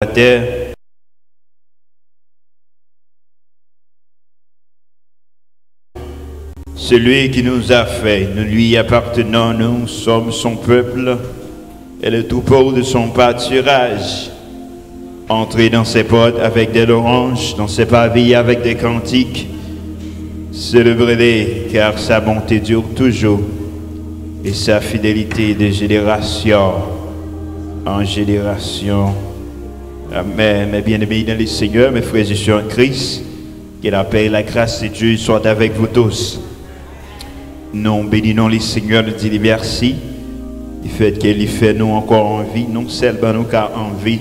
la terre. Celui qui nous a fait, nous lui appartenons, nous sommes son peuple et le troupeau de son pâturage. Entrez dans ses portes avec des louanges, dans ses pavillons avec des cantiques. Célébrez-les, car sa bonté dure toujours et sa fidélité de génération en génération. Amen. Mes bien-aimés dans le Seigneur, mes frères et sœurs en Christ, que la paix et la grâce de Dieu soient avec vous tous. Nous bénissons le Seigneur, nous disons merci du fait qu'il fait nous encore en vie, non seulement nous car en vie,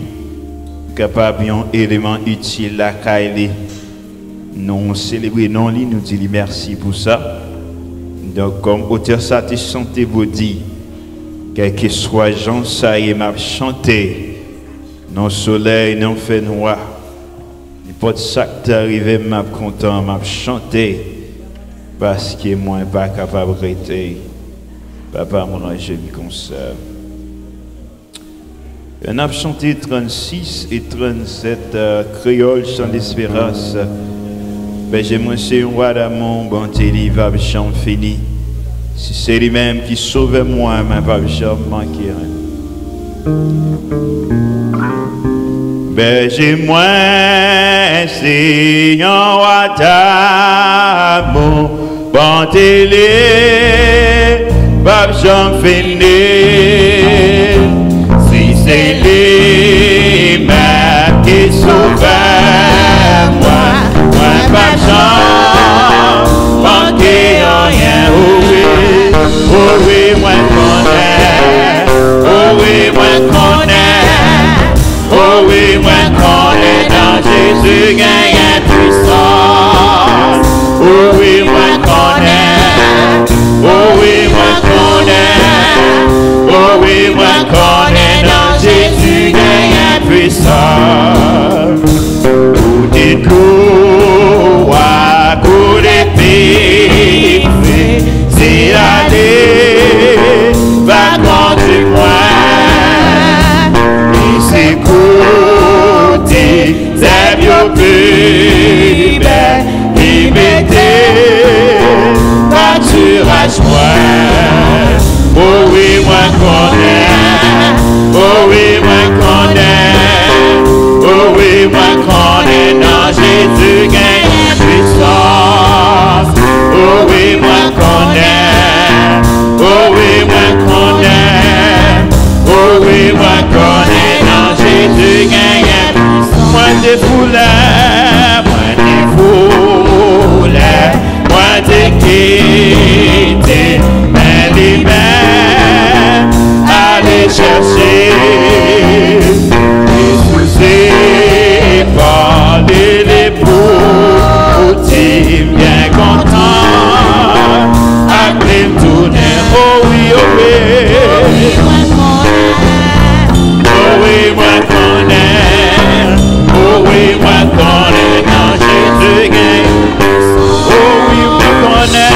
capable d'un élément utile à Kaili. Nous célébrons lui, nous disons merci pour ça. Donc, comme auteur satisfait vous dit, quel que soit Jean, ça y est, m'a chanté, non soleil, non fait noir. N'importe ça qui est arrivé, m'a content, m'a chanté, parce que moi, pas capable de rester. Papa, mon ange, je comme ça. On a chanté 36 et 37 créoles chant d'espérance. Ben, j'aimerais c'est un roi d'amour, bonté, il va chant fini. Si c'est lui-même qui sauve moi, ma pas chant manquer. Ben, moi, c'est un roi d'amour, bonté, il va chant fini. Si c'est lui-même qui sauve moi, pas chance, manquer rien, oh oui, moi connais, oh oui, moi connais, oh oui, moi connais, dans Jésus gagne puissance, oh oui, moi connais, oh oui, moi connais, oh oui, moi connais, dans Jésus gagne puissance, tout est tout. C'est aller, va contre moi, et c'est côté, c'est bien plus belle, il mettait, pâturage moi, oh oui, moi connais, oh oui, moi connais, oh oui, moi connais, dans Jésus gagne puissance. Oh oui, moi connais, oh oui, moi connais, oh oui, moi connais, dans Jésus gagne. Moi t'es foulé, moi t'es quitté, mais lui-même, allez chercher, Jésus c'est pas l'époux, bien content. Appelez tourner, oh oui, oh oui. Oh oui, moi connais. Oh oui, moi connais. Dans Jésus gagne. Oh oui, moi connais.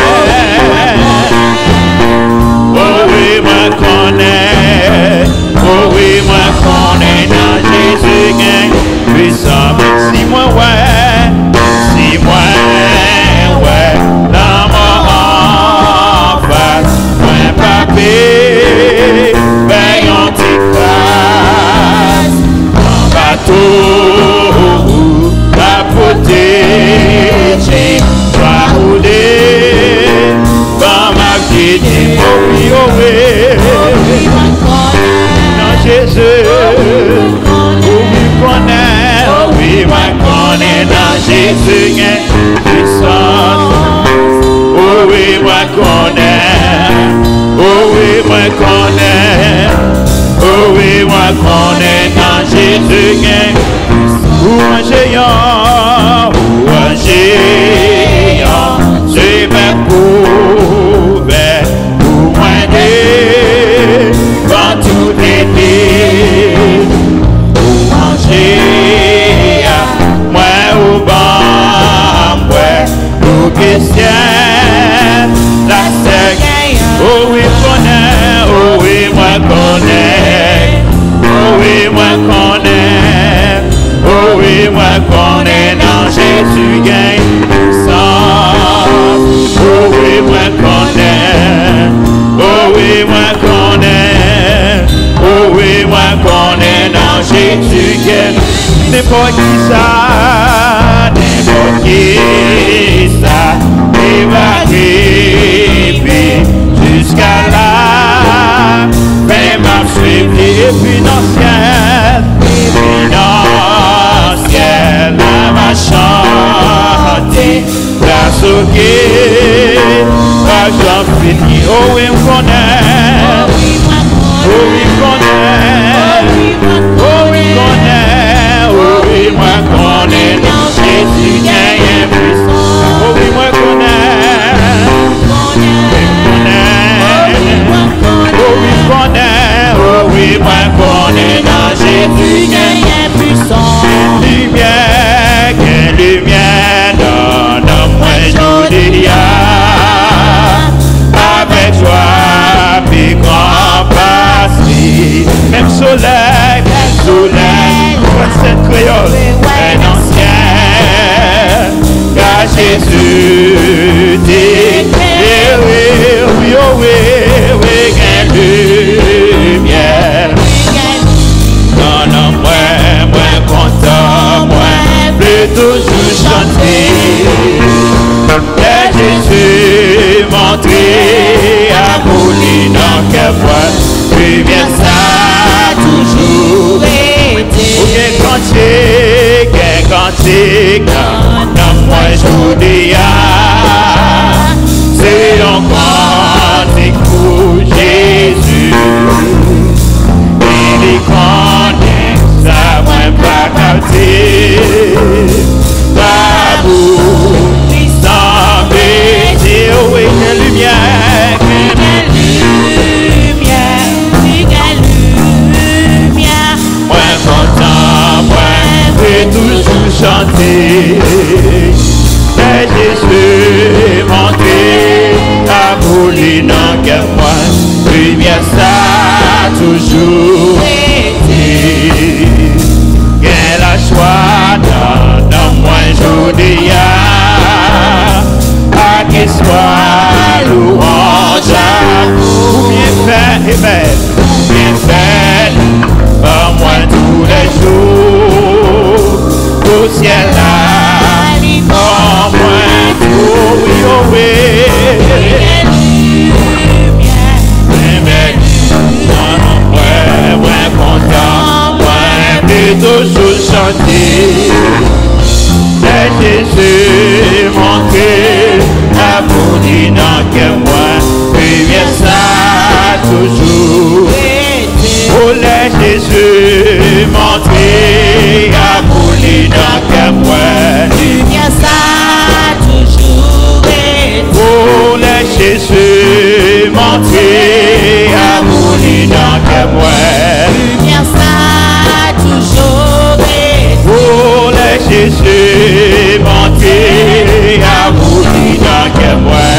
Oh oui, moi connais. Oh oui, moi connais. Dans Jésus gagne. Puissant, si moi ouais. Si moi ouais. Ben anti-classe, en bateau, la protéger, soit rouler, dans ma vie, oh oui, non Jésus, oh oui, connaît, oh oui, moi connaît, dans Jésus, il y a puissance, oh oui, moi connaît. Oh oui, moi connais, oh oui, moi connais, dans Jésus gagne, ou un géant, je vais prouver, ou moins des, quand tout est dit, ou un géant, moi au banc, moi, ou Christian, la sec. Oh oui, connais, oh oui, moi connais, oh oui, moi connais, qu'on est dans Jésus gagne puissance. Oh oui, moi qu'on est. Oh oui, moi qu'on est. Oh oui, moi qu'on est dans Jésus gagne. N'importe qui ça, il va arriver jusqu'à là. Mais ma suite et puis dans le ciel, la va chanter, la sauter, la j'en finis. Oh oui, on connaît, oh oui, connaît, oh oui, connaît, oh oui, moi connais, Jésus gagne puissance. Oh oui, moi connais, oh oui, moi connais, dans Jésus gagne puissance. Quelle lumière, donne-moi Judéa, avec joie, puis grand passé, même soleil, cette créole, un ancien, car Jésus dit, oui, quelle lumière. Moi content, moi plus toujours chanter. Et Jésus montré à Pauline dans quel point, puis bien ça toujours été. Quel cantique, dans moi Judéa, c'est un cantique pour Jésus. Il connaît ça, moi pas capté. Babou, sans baiser, oui, quelle lumière, moi content, moi vais toujours chanter. Et Jésus montré à Pauline en quel moi, puis bien ça toujours été. Quelle la joie dans moi Judéa, à qui soit louange ou bien fait et belle, bien fait par moi tous les jours au ciel là, par moi tout, oui, toujours chanter. Et Jésus montré à Pauline en que moi, puis bien ça toujours. Oh, les Jésus montré à Pauline en que moi, puis bien ça toujours. Oh, les Jésus montré à Pauline en que moi, puis bien ça. Oh, les Jésus monté à Pauline dans que moi,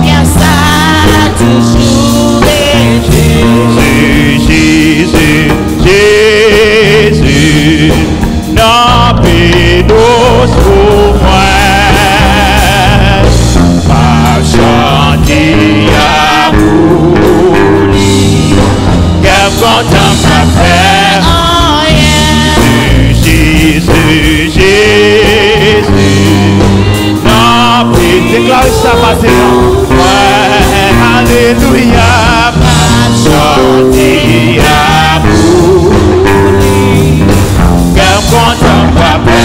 bien ça toujours Jésus, non pédos pour moi, pas chanter à Pauline, qu'elle content ma faire. Jésus, non, puis déclare ça maintenant. Ouais, alléluia, chanter à vous. Qu'un content papa,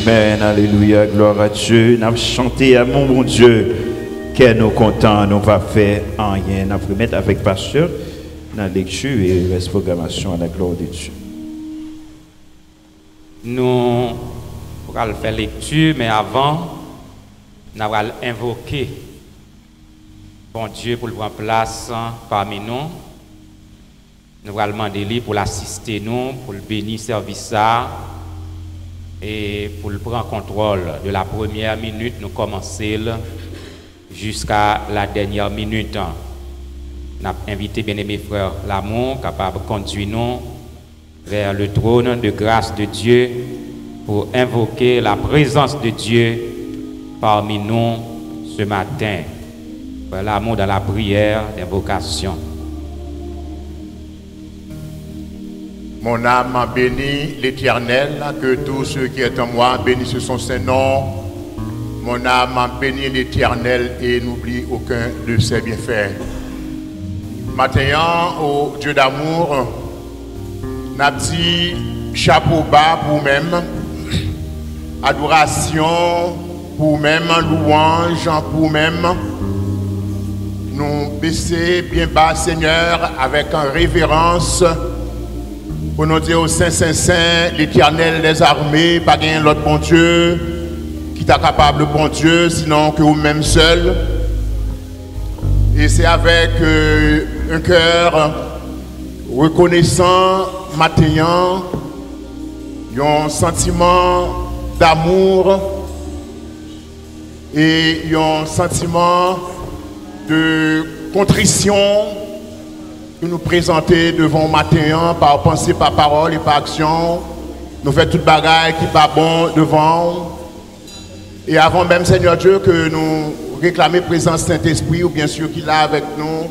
Amen, alléluia, gloire à Dieu. Nous avons chanté à mon bon Dieu, que nous contents, nous pas fait rien. Nous avons mettre avec pasteur dans la lecture et la programmation à la gloire de Dieu. Nous allons faire lecture, mais avant, nous allons invoquer bon Dieu pour le prendre place parmi nous. Nous allons demander lui pour l'assister nous, pour le bénir service ça et pour le prendre contrôle de la première minute nous commencer jusqu'à la dernière minute. Nous avons invité bien-aimés frères l'amour capable de conduire nous vers le trône de grâce de Dieu pour invoquer la présence de Dieu parmi nous ce matin. Frère l'amour dans la prière d'invocation. Mon âme a béni l'Éternel, que tous ceux qui sont en moi bénissent son Saint-Nom. Mon âme a béni l'Éternel et n'oublie aucun de ses bienfaits. Maintenant, au Dieu d'amour, n'a petit chapeau bas pour même, adoration pour même, louange pour même. Nous baisser bien bas, Seigneur, avec en révérence. Pour nous dire au Saint, Saint, Saint, l'Éternel des armées, pas gain l'autre bon Dieu, qui t'a capable bon Dieu, sinon que vous-même seul. Et c'est avec un cœur reconnaissant, matin, un sentiment d'amour et un sentiment de contrition que nous présenter devant matin par pensée, par parole et par action. Nous faisons toute bagaille qui n'est pas bon devant. Et avant même, Seigneur Dieu, que nous réclamer présence Saint-Esprit, ou bien sûr qu'il est avec nous.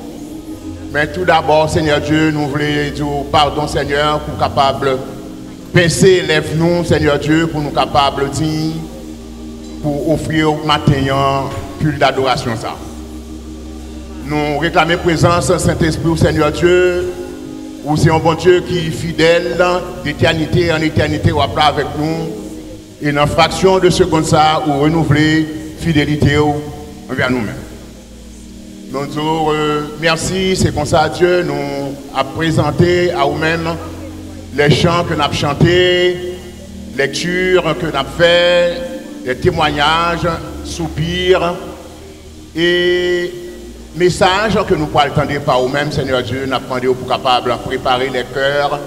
Mais tout d'abord, Seigneur Dieu, nous voulons dire pardon, Seigneur, pour capable pincer, lève-nous, Seigneur Dieu, pour nous capable dire, pour offrir au matin culte d'adoration ça. Nous réclamer présence Saint-Esprit au Seigneur Dieu, où c'est un bon Dieu qui est fidèle d'éternité en éternité, ou après avec nous, et dans fraction de seconde ça, ou renouveler fidélité envers nous-mêmes. Nous disons merci, c'est comme ça Dieu nous a présenté à nous-mêmes les chants que nous avons chantés, lectures que nous avons fait, les témoignages, soupirs et messages que nous pouvons entendre par nous-mêmes, Seigneur Dieu, nous avons demandé pour capable de préparer les cœurs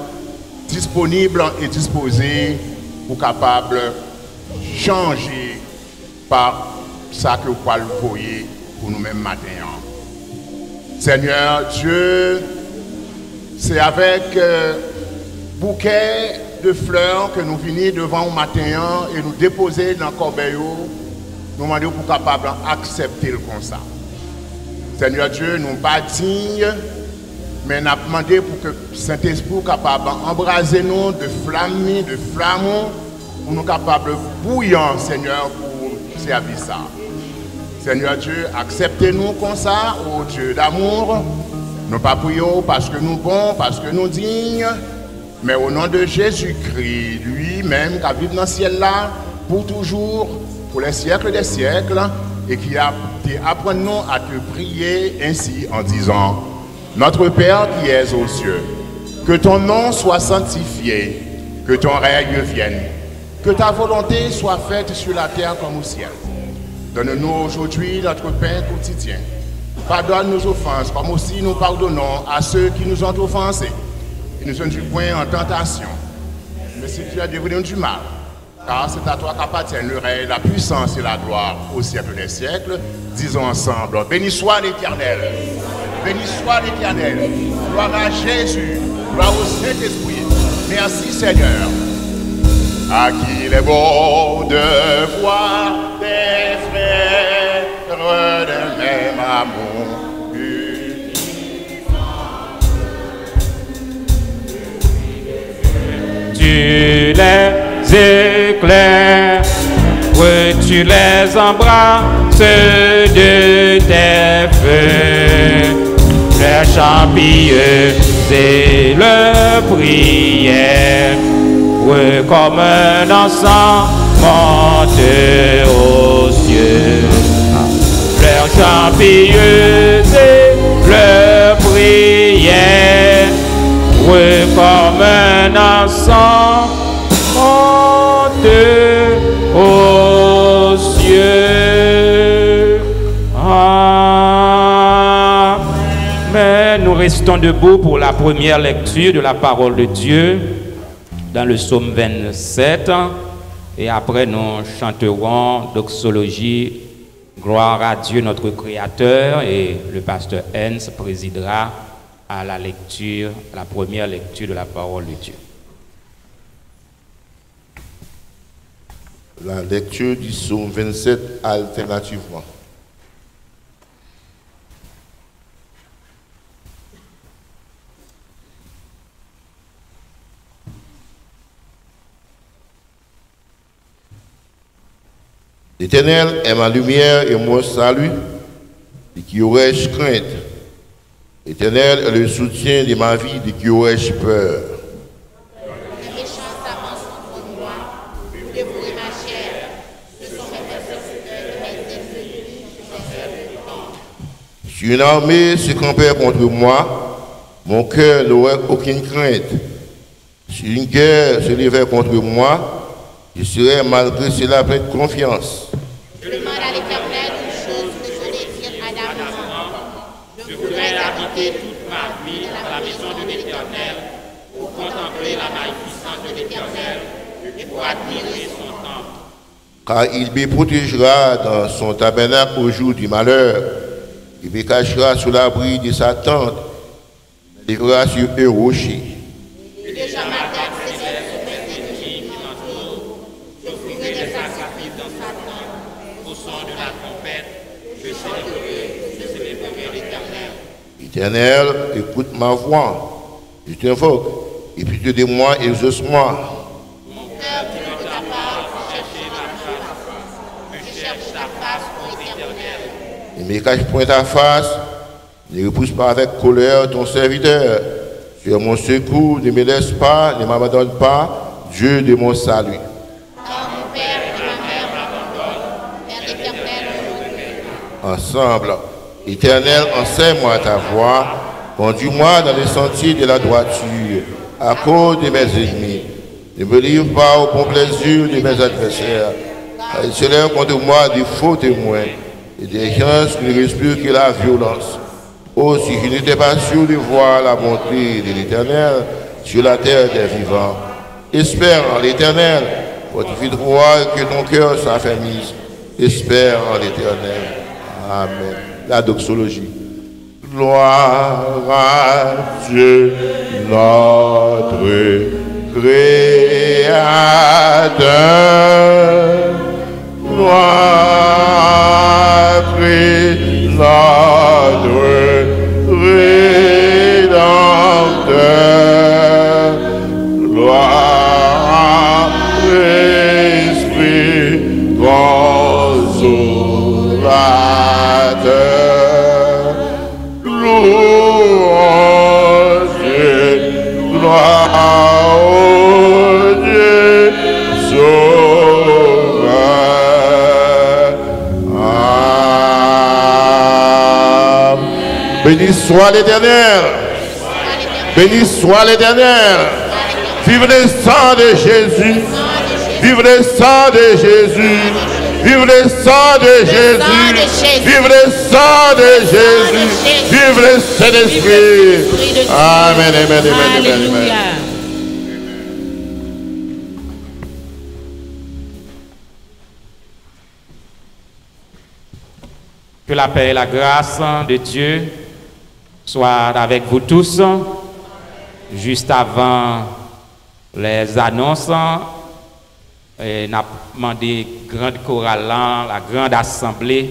disponibles et disposés pour capable changer par ça que vous pouvez le voyer pour nous-mêmes matin. Seigneur Dieu, c'est avec bouquet de fleurs que nous venons devant au matin et nous déposer dans le corbeil, nous demandons pour capable d'accepter le constat. Seigneur Dieu, nous ne sommes pas dignes, mais nous avons demandé pour que Saint-Esprit soit capable d'embraser nous de flammes, pour nous capables bouillant, Seigneur, pour servir ça. Seigneur Dieu, acceptez-nous comme ça, ô Dieu d'amour. Nous pas prions parce que nous bons, parce que nous dignes, mais au nom de Jésus-Christ, lui-même qui vit dans le ciel là, pour toujours, pour les siècles des siècles, et qui a appris nous à te prier ainsi en disant: Notre Père qui es aux cieux, que ton nom soit sanctifié, que ton règne vienne, que ta volonté soit faite sur la terre comme au ciel. Donne-nous aujourd'hui notre pain quotidien. Pardonne nos offenses, comme aussi nous pardonnons à ceux qui nous ont offensés. Et nous induis point en tentation, mais si tu as délivré du mal, car c'est à toi qu'appartiennent le règne, la puissance et la gloire au siècle des siècles. Disons ensemble: béni soit l'Éternel, béni soit l'Éternel. Gloire à Jésus, gloire au Saint-Esprit. Merci Seigneur. À qui il est bon de voir des frères d'un même amour unis. Tu les éclaires, tu les embrasses de tes feux, les champilleuses et le prière. oui, comme un encens monté aux cieux. Leurs chants pieux et leurs prières, oui, comme un encens monté aux cieux. Amen. Nous restons debout pour la première lecture de la parole de Dieu dans le psaume 27 et après nous chanterons doxologie, gloire à Dieu notre Créateur, et le pasteur Hens présidera à la lecture, la première lecture de la parole de Dieu. La lecture du psaume 27 alternativement. L'Éternel est ma lumière et mon salut, de qui aurais-je crainte? L'Éternel est le soutien de ma vie, de qui aurais-je peur? Les méchants s'avancent contre moi, vous dévorez ma chair, ce sont mes persécuteurs et mes ennemis, Si une armée se campait contre moi, mon cœur n'aurait aucune crainte. Si une guerre se levait contre moi, je serais malgré cela plein de confiance. Je demande à l'Éternel une chose que je désire ardemment. Je voudrais habiter toute ma vie dans la maison de l'Éternel, pour contempler la magnificence de l'Éternel et pour admirer son temple. Car il me protégera dans son tabernacle au jour du malheur. Il me cachera sous l'abri de sa tente, il me livrera sur un rocher. Déjà ma tête s'élève sur mes ennemis qui m'entourent. Je ferai des sacrifices dans sa tente. Au son de la trompette, je célébrerai l'Éternel. Éternel, écoute ma voix. Je t'invoque, et pitié de moi, exauce-moi. Mon cœur crie de ta part pour chercher ma face. Je cherche ta face, ô Éternel. Ne me cache point ta face, ne repousse pas avec colère ton serviteur. Tu es mon secours, ne me laisse pas, ne m'abandonne pas, Dieu de mon salut. Car mon père et ma mère m'abandonnent, vers l'Éternel je me Ensemble, Éternel, enseigne-moi ta voie, conduis-moi dans les sentiers de la droiture, à cause de mes ennemis. Ne me livre pas au bon plaisir de mes adversaires, car ils se lèvent contre moi des faux témoins et des gens qui ne respirent que la violence. Oh, si je n'étais pas sûr de voir la bonté de l'Éternel sur la terre des vivants. Espère en l'Éternel, fortifie-toi que ton cœur s'affermisse. Espère en l'Éternel. Amen. La doxologie. Gloire à Dieu, notre Créateur. Gloire à Christ, notre Rédempteur. Gloire à l'Esprit consolateur. Louange, gloire au Dieu sauveur. Amen. Béni soit l'Éternel. Béni soit l'Éternel. Vive le sang de Jésus. Vive le sang de Jésus. Vive le sang de Jésus. Vive le sang de Jésus. Vive le Saint-Esprit. Amen, amen, amen, amen, amen. Que la paix et la grâce de Dieu soient avec vous tous. Juste avant les annonces, et n'a demandé grande chorale, la grande assemblée,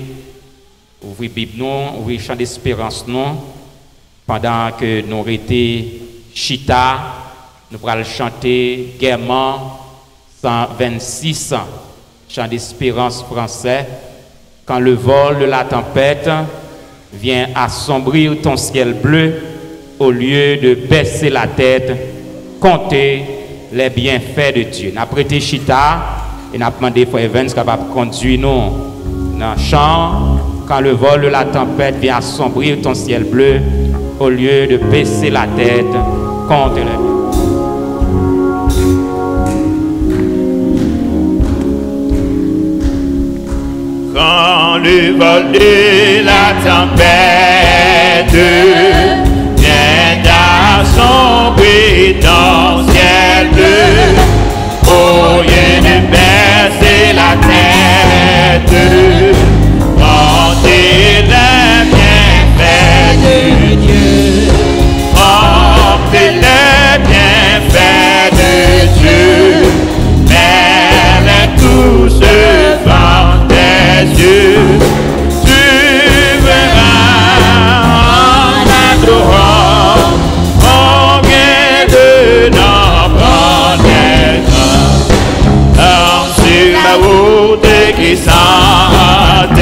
ouvrir Bible nous, ouvrir chant d'espérance nous, pendant que nous étions chita, nous allons chanter gaiement 126 chant d'espérance français. Quand le vol de la tempête vient assombrir ton ciel bleu, au lieu de baisser la tête, comptez les bienfaits de Dieu. Nous avons prêté Chita et nous avons demandé Frère Evans capable de conduire nous dans le champ quand le vol de la tempête vient assombrir ton ciel bleu au lieu de baisser la tête contre le vent. Quand le vol de la tempête vient assombrir ton ciel bleu, au lieu de baisser la tête, comptez les bienfaits de Dieu, comptez les bienfaits de Dieu, mais tous devant tes yeux, tu verras en adorant combien de nombreux sur la route qui s'arrête,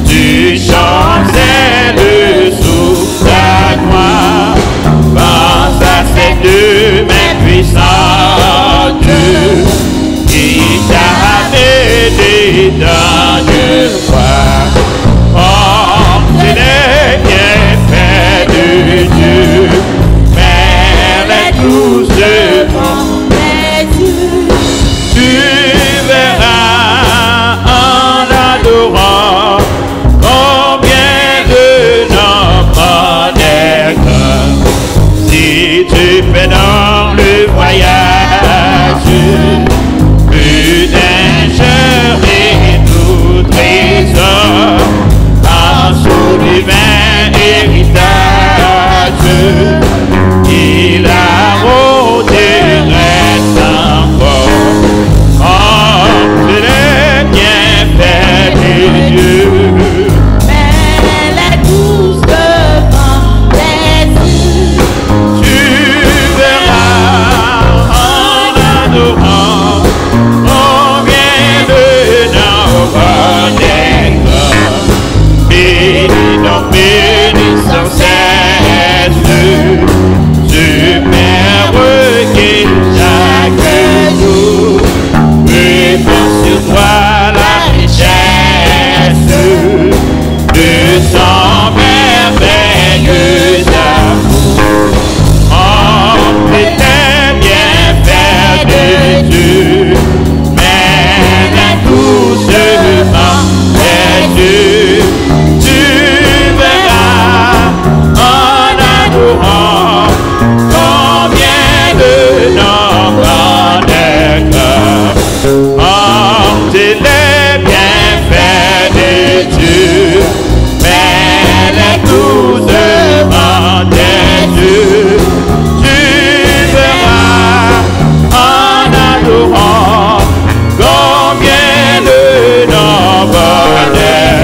tu chantais le souffle à gloire, pense à ces deux mains puissantes qui t'avaient aidé dans le froid. Oh, c'est les bienfaits de Dieu, mais les tous devant tes yeux. Tu verras en adorant combien de nombreux cœurs. Si tu fais dans le voyage, plus d'ingères et tout trésor, en son divin héritage, il a reste encore. Oh, c'est les bienfaits de Dieu, mais les tous devant tes yeux. Tu verras en adorant combien de nombreux cœurs. Bénis donc, bénis sans cesse, superbe qui chaque jour répand sur toi la richesse de son merveilleux amour. Oh, c'est les bienfaits de Dieu, mais tous devant tes yeux. Tu verras en adorant combien de nombreux cœurs. Oh, c'est les bienfaits de Dieu, mais les tous devant tes yeux. Tu verras en adorant combien de nombreux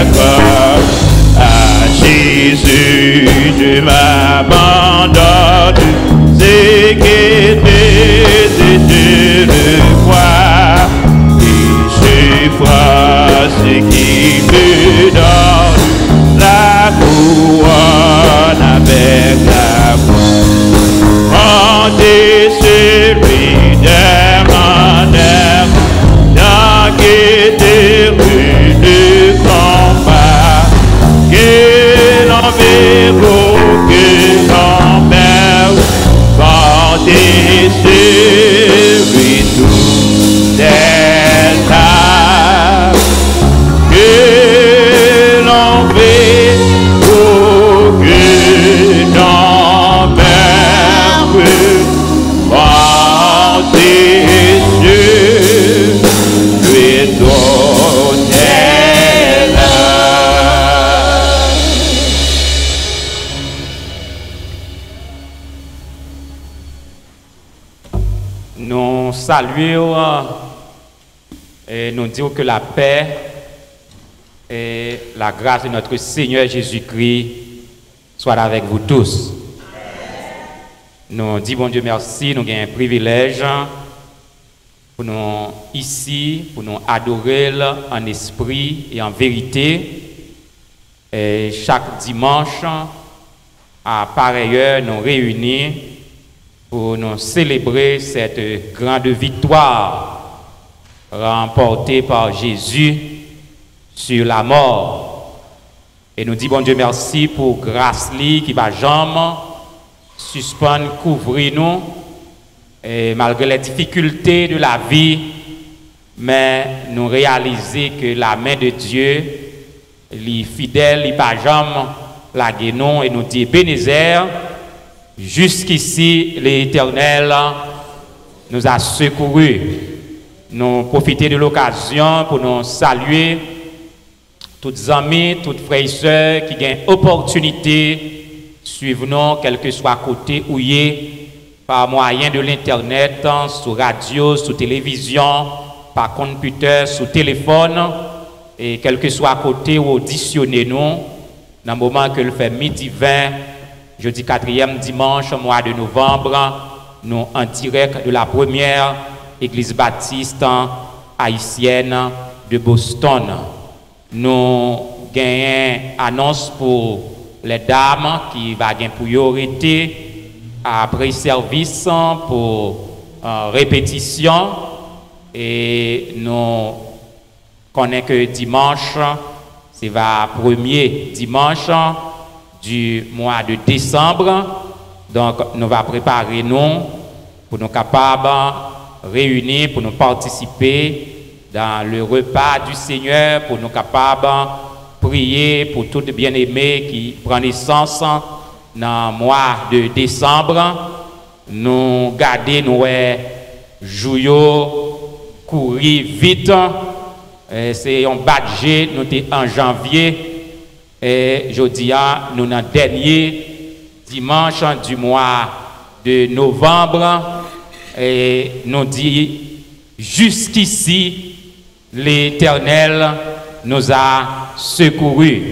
cœurs. À Jésus, je m'abandonne, c'est que tes yeux le voient, et je vois ce qui me donne la couronne avec la foi. Rendez celui de mon âme, dans tes rues de combat, que l'on verra, que l'on meurt, rendez celui tout d'État, que l'on verra, que l'on meurt, rendez celui tout d'État. Nous saluons et nous disons que la paix et la grâce de notre Seigneur Jésus-Christ soient avec vous tous. Nous disons, bon Dieu, merci, nous avons un privilège pour nous ici, pour nous adorer en esprit et en vérité. Et chaque dimanche, à pareille heure, nous réunir pour nous célébrer cette grande victoire remportée par Jésus sur la mort. Et nous disons, bon Dieu, merci pour grâce qui va jamais suspendre, couvrir nous, et malgré les difficultés de la vie, mais nous réaliser que la main de Dieu, les fidèles, les pas jamais la guénon, et nous dit, Bénézer, jusqu'ici, l'Éternel nous a secourus. Nous profitons de l'occasion pour nous saluer toutes amis, toutes frères et sœurs qui ont opportunité suivre nous, quel que soit côté où y est, par moyen de l'internet, sur radio, sur télévision, par computer, sur téléphone, et quel que soit côté où auditionnez nous, dans le moment que le fait midi 20, jeudi 4e dimanche, mois de novembre, nous en direct de la première église baptiste haïtienne de Boston. Nous gagnons annonce pour les dames qui vont gagner priorité après service pour répétition, et nous connaissons que dimanche, c'est le premier dimanche du mois de décembre. Donc, nous allons préparer nous pour nous capables réunir, pour nous participer dans le repas du Seigneur, pour nous capables prier pour tous les bien-aimés qui prennent naissance dans le mois de décembre. Nous garder nous jouer, courir vite. C'est un badge, nous sommes en janvier. Et jeudi, nous sommes le dernier dimanche du mois de novembre. Et nous disons, jusqu'ici, l'Éternel nous a secourus.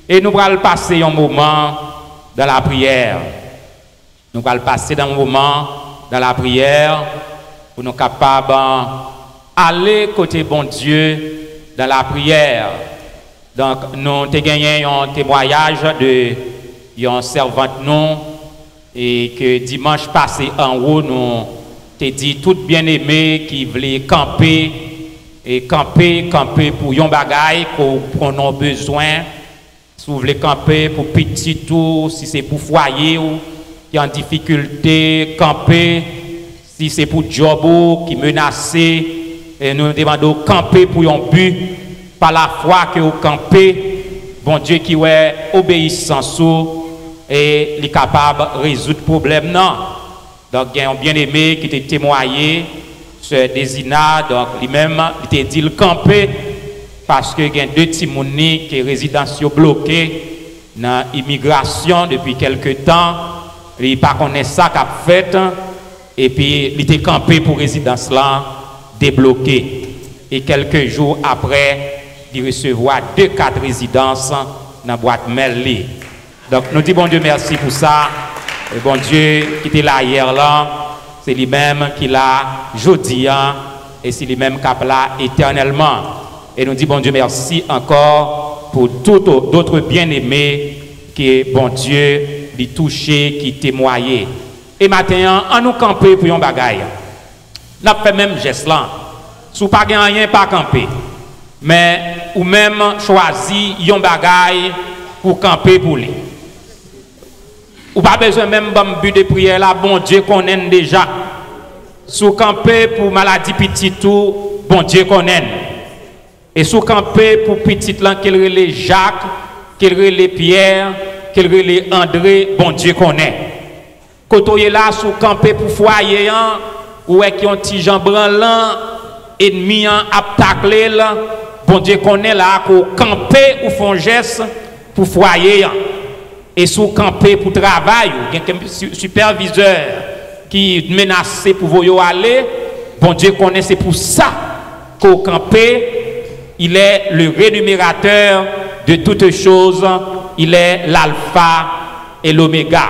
Et nous allons passer un moment dans la prière. Nous allons passer un moment dans la prière pour nous capables d'aller côté bon Dieu dans la prière. Donc, nous avons gagné un témoignage de une servante nous, et que dimanche passé en haut, nous t'ai dit tout bien-aimé qui voulait camper et camper pour yon bagay qu'on a besoin. Si vous voulez camper pour petit tout, si c'est pour foyer ou qui en difficulté, camper, si c'est pour job ou qui menacé, et nous demandons camper pour yon but, par la foi que vous campez, bon Dieu qui est obéissant et est capable de résoudre le problème. Non. Donc, il y a un bien-aimé qui t'a témoigné, ce Désina, donc lui-même, il t'a dit le camper, parce qu'il y a deux timouni qui sont résidentiels bloqués dans l'immigration depuis quelques temps. Il n'a pas connaît ça qu'a fait, et puis il t'a campé pour résidence là, débloqué. Et quelques jours après, il recevra 2-4 résidences dans la boîte mail. Donc, nous disons bon Dieu merci pour ça. Et bon Dieu qui était là hier là, c'est lui-même qui l'a jeudi, et c'est lui-même qui a là éternellement. Et nous disons bon Dieu merci encore pour tous d'autres bien-aimés qui, bon Dieu, lui touché, qui témoigné. Et maintenant, on nous camper pour un bagaille. Nous avons fait même geste là. Si vous n'avez pas rien, pas camper. Mais ou même choisi un bagaille pour camper pour lui. Ou pas besoin même de but de prière là, bon Dieu connaît déjà. Sous camper pour maladie petite tout, bon Dieu connaît. Et sous camper pour petite là, qu'elle relève Jacques, qu'elle relève Pierre, qu'elle relève André, bon Dieu connaît. Quand on est là sous camper pour foyer, ou est qui ont petit Jean branlant, ennemi à tacler là, bon Dieu connaît là pour camper ou font geste pour foyer. Et sous camper pour travail, il y a un superviseur qui menace pour vous aller, bon Dieu connaît, c'est pour ça qu'au camper, il est le rémunérateur de toutes choses, il est l'alpha et l'oméga.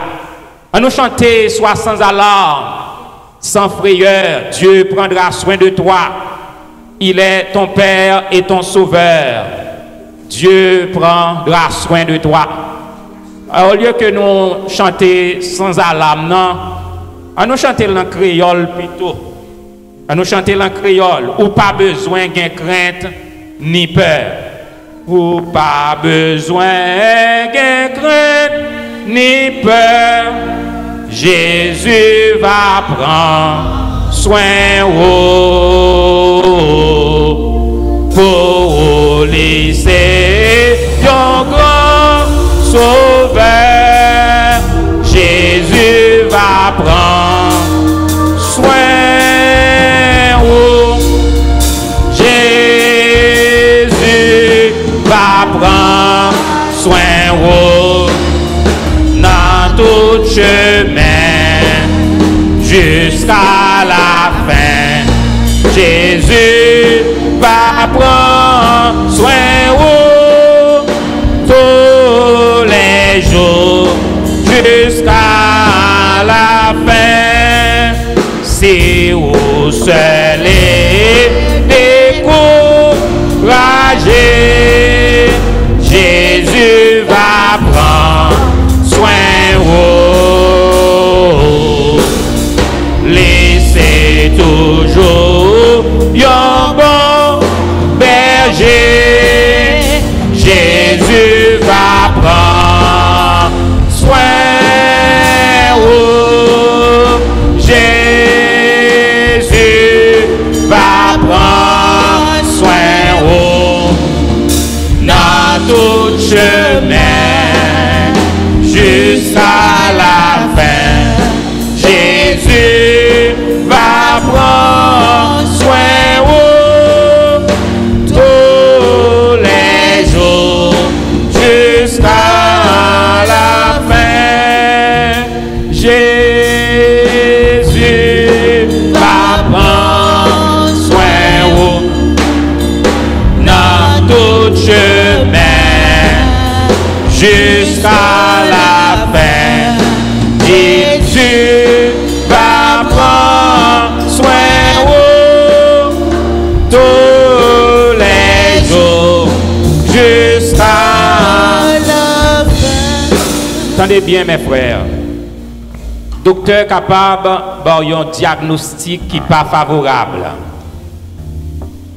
On nous chanter, sois sans alarme, sans frayeur, Dieu prendra soin de toi, il est ton Père et ton Sauveur, Dieu prendra soin de toi. Au lieu que nous chanter sans alarme, non, On nous chanter en créole plutôt. On nous chanter en créole. Ou pas besoin de crainte ni peur. Ou pas besoin de crainte ni peur. Jésus va prendre soin pour laisser ton grand sauveur. Jésus va prendre soin. Jésus va prendre soin dans tout chemin jusqu'à la fin. Jésus va prendre soin tous les jours jusqu'à la fin. Si vous seul est découragé, Jésus va prendre soin de vous. Laissez toujours un bon berger. Jésus va prendre soin de vous. Jésus va prendre soin de vous. Dans tout chemin jusqu'à la fin, Jésus va prendre soin de vous tous les jours jusqu'à la fin. Jésus va prendre soin de vous dans tout chemin jusqu'à la fin. Jésus va prendre soin de vous tous les jours jusqu'à la fin. Attendez bien mes frères. Docteur capable d'avoir un diagnostic qui n'est pas favorable.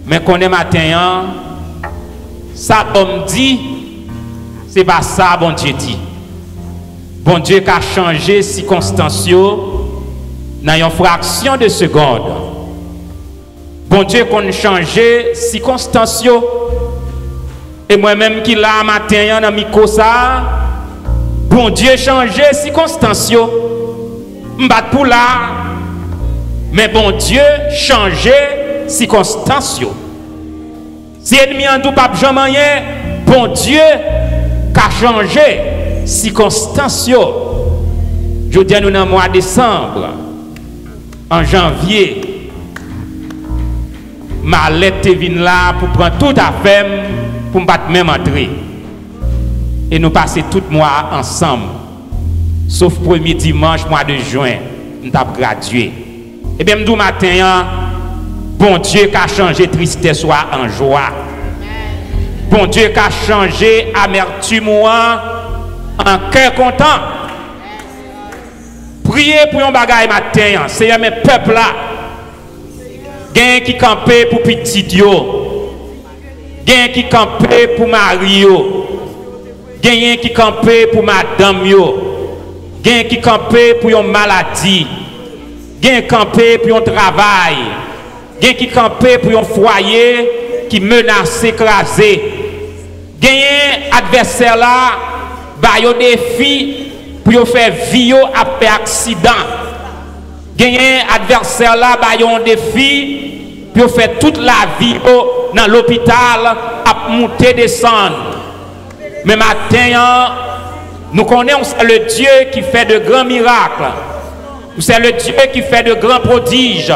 Mais qu'on est matin, ça comme dit, c'est pas ça bon Dieu dit. Bon Dieu qui a changé circonstances dans une fraction de seconde. Bon Dieu qu'on a changé circonstances. Et moi-même qui là matin dans micro ça, bon Dieu changé circonstances. M'bat pour là, mais bon Dieu changé circonstances. Si ennemi en tout pas jamais, bon Dieu qui a changé circonstances. Je dis à nous dans le mois de décembre, en janvier, ma lettre vient là pour prendre tout à fait pour me battre même entrer. Et nous passer tout le mois ensemble. Sauf le premier dimanche, mois de juin, nous avons gradué. Et bien, nous matin, bon Dieu qui a changé tristesse en joie. Bon Dieu qui a changé amertume en cœur content. Priez pour un bagage matin, c'est mes peuples là. Gain qui campé pour petit Dieu. Gain qui campé pour Mario. Gain qui campé pour madame yo. Gain qui campé pour une maladie. Gain campé pour un travail. Gain qui campé pour un foyer qui menace écraser. Gain adversaire là, ba yo défi pour faire vie après accident. Gain adversaire là, ba yo défi pour faire toute la vie dans l'hôpital à monter descendre. Mais matin, nous connaissons le Dieu qui fait de grands miracles. C'est le Dieu qui fait de grands prodiges.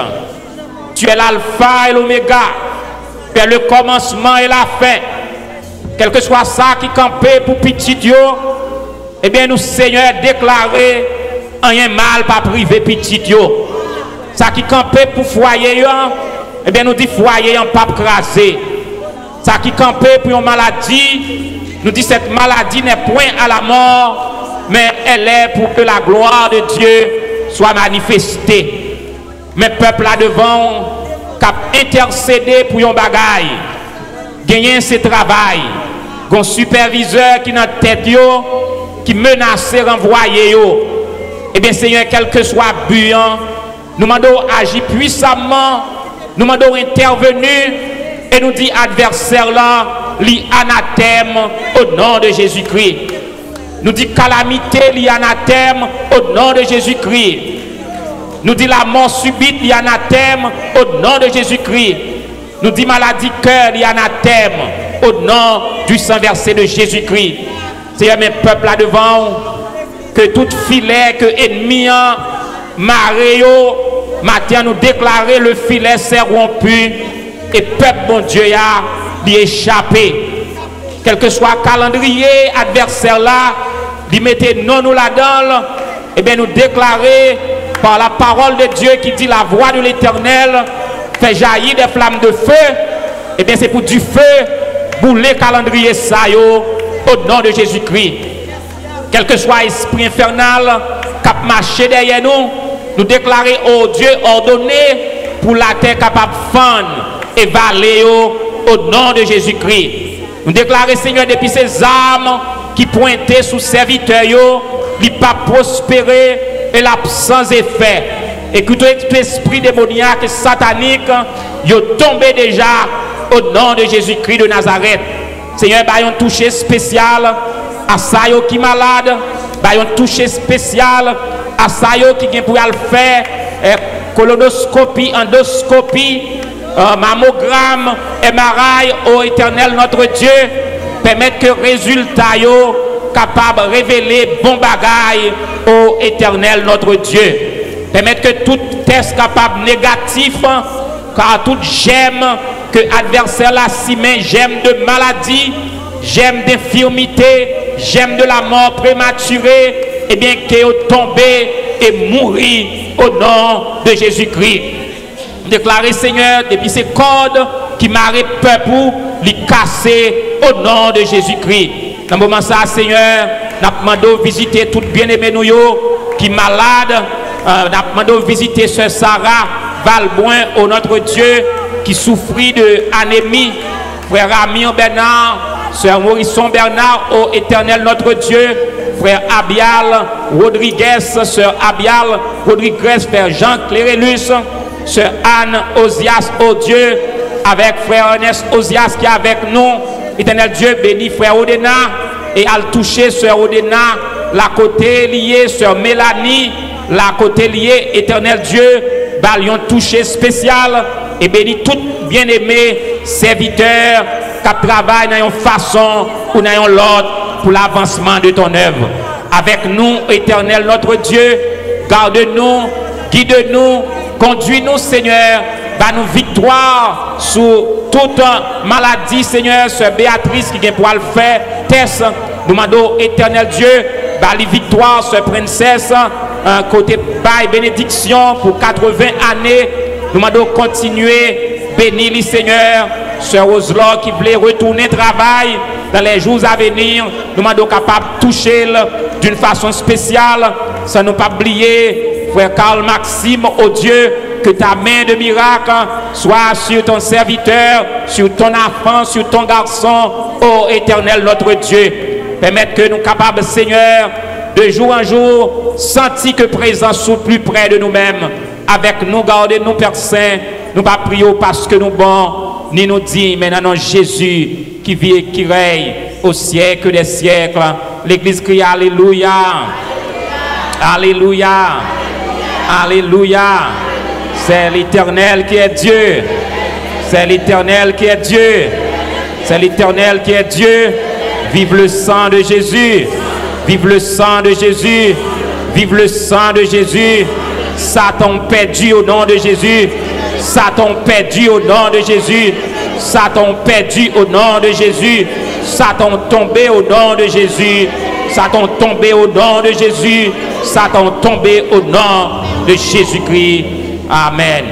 Tu es l'alpha et l'oméga. Tu es le commencement et la fin. Quel que soit ça qui campait pour petit Dieu, eh bien nous, Seigneur, déclarer rien mal pas privé petit Dieu. Ça qui campait pour foyer, eh bien nous dit foyer en pas crasé. Ça qui campait pour une maladie, nous dit cette maladie n'est point à la mort, mais elle est pour que la gloire de Dieu soit manifesté. Mais peuple là devant, cap intercédé pour yon bagaille, gagner ce travail, un superviseur qui dans tête yo, qui menace renvoyer yo. Eh bien Seigneur, quel que soit but, nous demandons agir puissamment, nous demandons intervenir et nous dit adversaire là, li anathème au nom de Jésus-Christ. Nous dit calamité, li anathème au nom de Jésus-Christ. Nous dit la mort subite, li anathème au nom de Jésus-Christ. Nous dit maladie cœur, li anathème au nom du sang versé de Jésus-Christ. Seigneur, mes peuples là devant, que tout filet, que ennemi, maréo, matin nous déclarer le filet s'est rompu et peuple bon Dieu a d'y échapper. Quel que soit calendrier adversaire là, d'y mettre non nous là-dedans, et bien nous déclarer par la parole de Dieu qui dit la voix de l'Éternel fait jaillir des flammes de feu, et bien c'est pour du feu bouler calendrier ça yo au nom de Jésus-Christ. Quel que soit esprit infernal qui a marché derrière nous, nous déclarer au Dieu ordonné pour la terre capable de fendre et valer au nom de Jésus-Christ. Nous déclarer Seigneur depuis ces armes qui pointaient sous serviteurs, ils pas prospérer et l'absence effet. Et que tout esprit démoniaque et satanique, ils tombé déjà au nom de Jésus-Christ de Nazareth. Seigneur, bah un toucher spécial à ça qui est malade, bah un toucher spécial à ça qui vient pour faire colonoscopie, endoscopie, mammogramme, MRI, ô Éternel notre Dieu, permettre que résultat yo capable de révéler bon bagaille ô Éternel notre Dieu. Permettre que tout test capable négatif, car tout gemme que l'adversaire la simet, gemme de maladie, gemme d'infirmité, gemme de la mort prématurée, et bien qu'il tombé et mourir au nom de Jésus-Christ. Déclarer Seigneur, depuis ces cordes qui m'arrêtent peuple, les casser au nom de Jésus-Christ. Dans le moment ça, Seigneur, nous demandons visiter tout bien-aimé nous qui malade. Nous demandons visiter Sœur Sarah Valboin, au notre Dieu, qui souffrit de anémie. Frère Amion Bernard, Sœur Morisson Bernard, au Éternel notre Dieu. Frère Abial Rodriguez, Sœur Abial Rodriguez, Frère Jean Clérélus, Sœur Anne Osias, au Dieu, avec Frère Ernest Osias qui est avec nous. Éternel Dieu, béni Frère Odena, et à le toucher Sœur Odena, la côté liée, Sœur Mélanie, la côté liée, Éternel Dieu, balion touché spécial, et béni tout bien-aimé serviteur qui travaille dans une façon ou dans l'autre pour l'avancement de ton œuvre. Avec nous, Éternel notre Dieu, garde-nous, guide-nous, conduis-nous, Seigneur, dans nos victoires sur toute maladie, Seigneur, Sœur Béatrice qui vient pour le faire, test, nous demandons, Éternel Dieu, les victoires, Sœur Princesse, côté bail bénédiction pour 80 années, nous demandons continuer, bénir les Seigneur, Sœur Roselot qui voulait retourner travail dans les jours à venir, nous demandons capable de toucher d'une façon spéciale, sans nous pas oublier, Frère Carl Maxime, oh Dieu, que ta main de miracle soit sur ton serviteur, sur ton enfant, sur ton garçon, ô Éternel notre Dieu. Permettre que nous capables, Seigneur, de jour en jour, sentir que présence soit plus près de nous-mêmes. Avec nous, gardez nous, Père Saint, nous pas prions parce que nous bons, ni nous dit, mais non Jésus qui vit et qui règne au siècle des siècles. L'Église crie Alléluia. Alléluia. Alléluia. C'est l'Éternel qui est Dieu. C'est l'Éternel qui est Dieu. C'est l'Éternel qui est Dieu. Vive le sang de Jésus. Vive le sang de Jésus. Vive le sang de Jésus. Satan perdu au nom de Jésus. Satan perdu au nom de Jésus. Satan perdu au nom de Jésus. Satan tombé au nom de Jésus. Satan tombé au nom de Jésus. Satan tombé au nom de Jésus-Christ. Amen.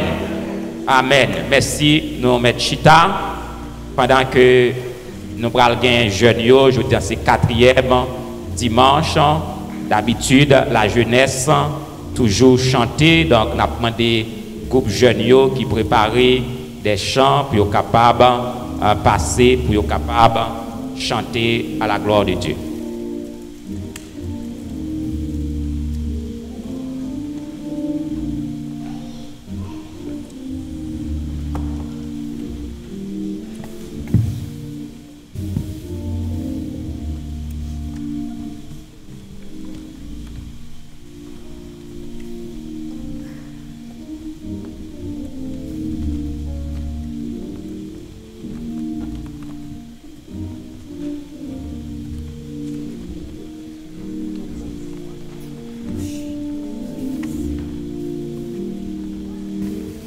Amen. Merci, nous mettons Chita. Pendant que nous prenons un jeune, je dis c'est 4e dimanche. D'habitude, la jeunesse toujours chanter. Donc, nous avons demandé groupe jeunes qui préparent des chants pour être capables de passer, pour être capables de chanter à la gloire de Dieu.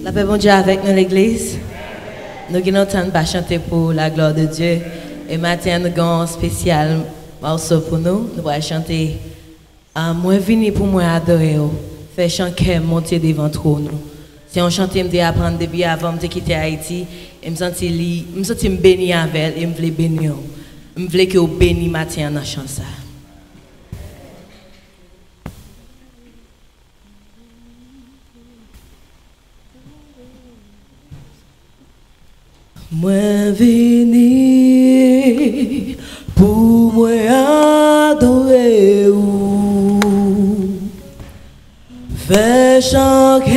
La paix, bon Dieu, avec nous, l'Église. Nous avons temps de chanter pour la gloire de Dieu. Et maintenant, nous avons un spécial morceau pour nous. Nous allons chanter Moi, venu pour moi adorer. Faire chanter monter devant trop nous. Si on chante, je apprendre depuis avant de quitter Haïti. Je me sens béni avec elle et je veux bénir. Je veux que vous bénissez maintenant dans la chanson. Moi venu pour moi adorer ou faire chanter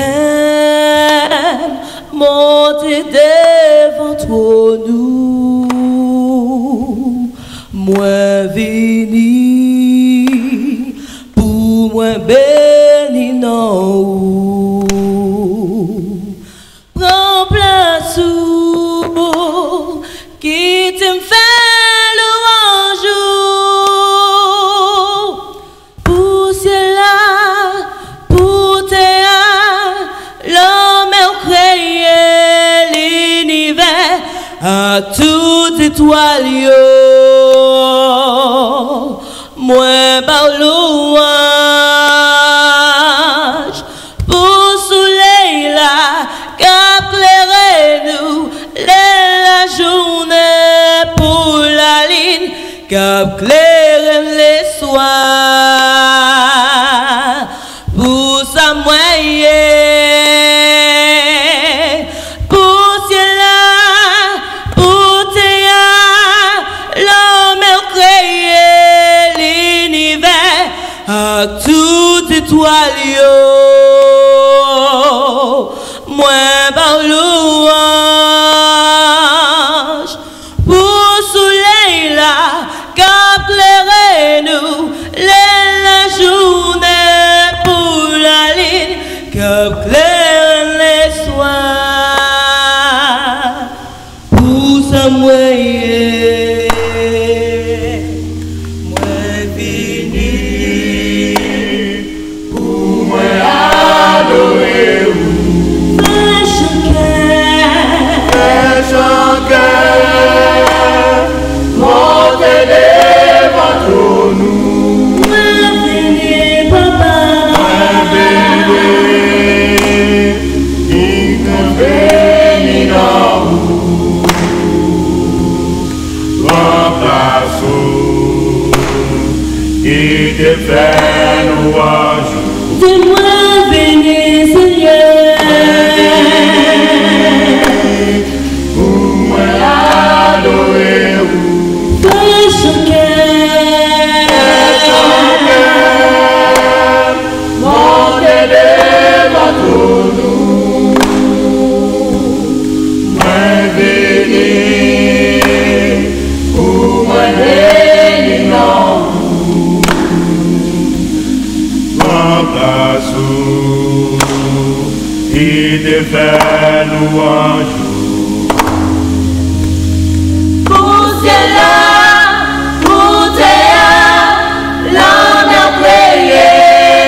monter devant toi nous. Moi venu pour moi bénir non. Prends place qui te fait louange pour cela, pour terre, l'homme a créé l'univers à toute étoile. Moi par louange pour soleil là qu'éclairer nous la journée pour la ligne qu'éclaire les soirs pour sa moyenne pour cela pour terre l'homme a créé l'univers à toute étoile moi par louange pour soleil là qu'éclairer nous la journée pour la ligne qu'éclaire les soirs pour sa moyenne moi venu pour moi adorer montez devant nous. Venez, papa. Venez, venez dans vous. Remplaçons et te fait louange. Dis-moi, venez, Seigneur. Pour moi adorer vous. Fais chanter, montez devant nous. Moi venez, pour moi bénir non. Remplaçons et te fait louange. Pour cela, pour terre, l'homme a créé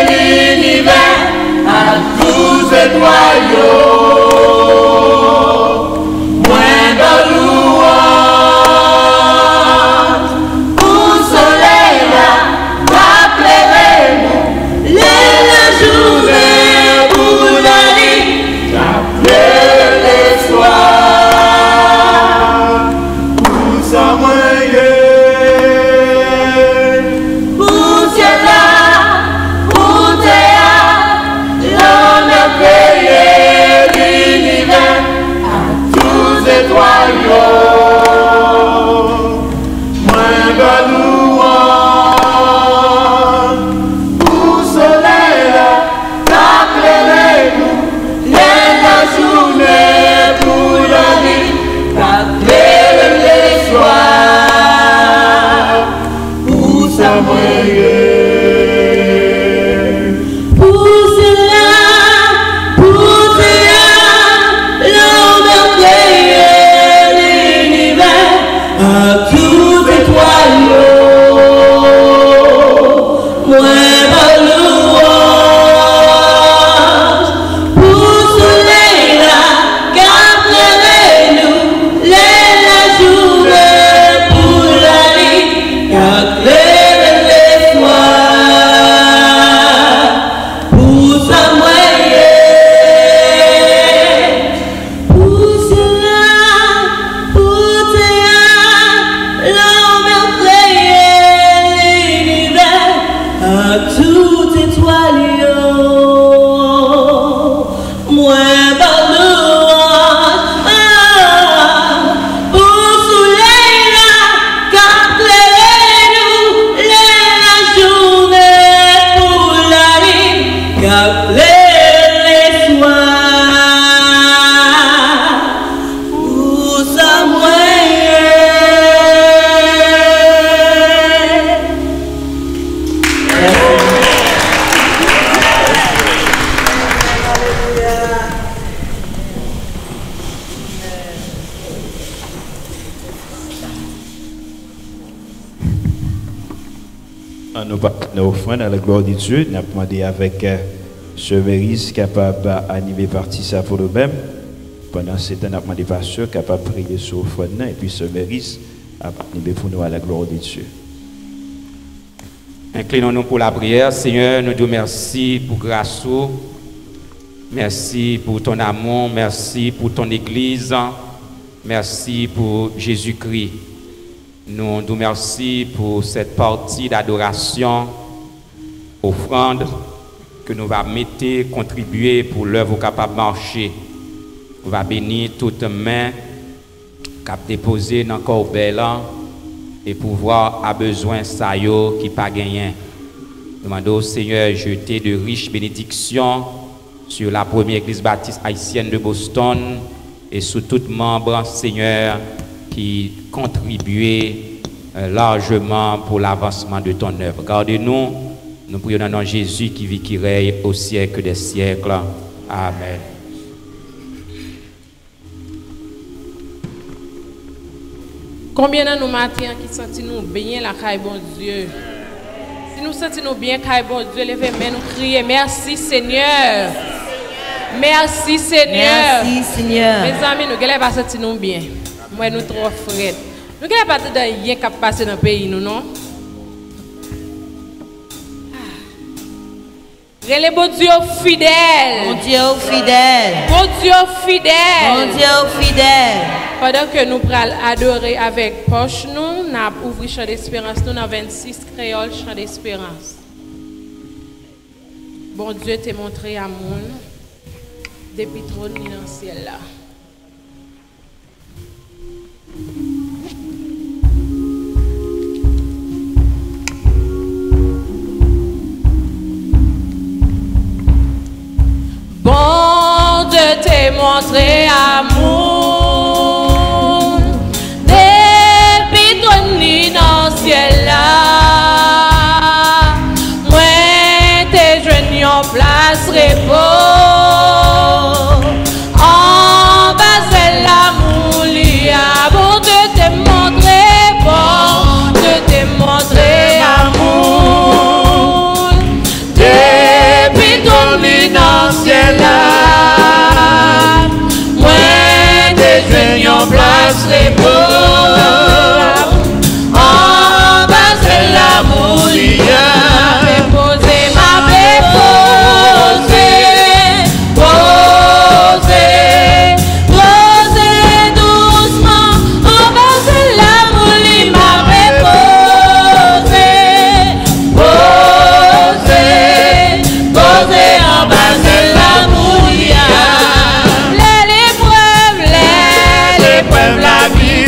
l'univers à tous les noyaux. Moins de louange, pour soleil là, rappelez-nous, la journée pour la nuit, rappelez les soirs. Nous offrons à la gloire de Dieu. Nous avons demandé avec ce Méris capable d'animer partie ça pour nous-mêmes. Pendant ce temps, nous avons demandé pasteur capable de prier sur l'offrande et puis ce Méris a animé pour nous à la gloire de Dieu. Inclinons-nous pour la prière. Seigneur, nous te merci pour grâce. Merci pour ton amour. Merci pour ton Église. Merci pour Jésus-Christ. Nous te remercions pour cette partie d'adoration, offrande que nous va mettre, contribuer pour l'œuvre capable de marcher. Nous va bénir toute main capable déposer dans le corps bel et pouvoir à besoin ça yo qui pas gagné. Nous demandons au Seigneur jeter de riches bénédictions sur la première église baptiste haïtienne de Boston et sur tout membre, Seigneur, qui contribuent largement pour l'avancement de ton œuvre. Gardez-nous, nous prions dans le nom de Jésus qui vit, qui règne au siècle des siècles. Amen. Combien de nous matins qui sentons bien la caille bon Dieu? Si nous sentons bien caille bon Dieu, levez-nous, nous crier merci Seigneur. Merci Seigneur. Merci Seigneur. Mes amis, nous allons pas sentir bien. Moi, nous trop frais. Nous allons pas de rien qui passe dans le pays, nous non? Relais bon Dieu fidèle. Mon Dieu fidèle. Bon Dieu fidèle. Mon Dieu fidèle. Pendant que nous allons adorer avec poche, nous avons ouvert Chant d'Espérance, nous avons 26 créoles Chant d'Espérance. Bon Dieu t'a montré amour depuis trop dans le ciel là. Bon Dieu t'a montré amour depuis ton lit dans le ciel là. Moi t'es jeune en place repos. En bas c'est l'amour lia. Bon Dieu t'a montré, bon Dieu t'a montré amour depuis ton lit dans le ciel là. En place les beaux, en bas c'est l'amour déposé, m'a déposé, posé doucement, en bas c'est l'amour m'a déposé, posé, en bas c'est l'amour. La vie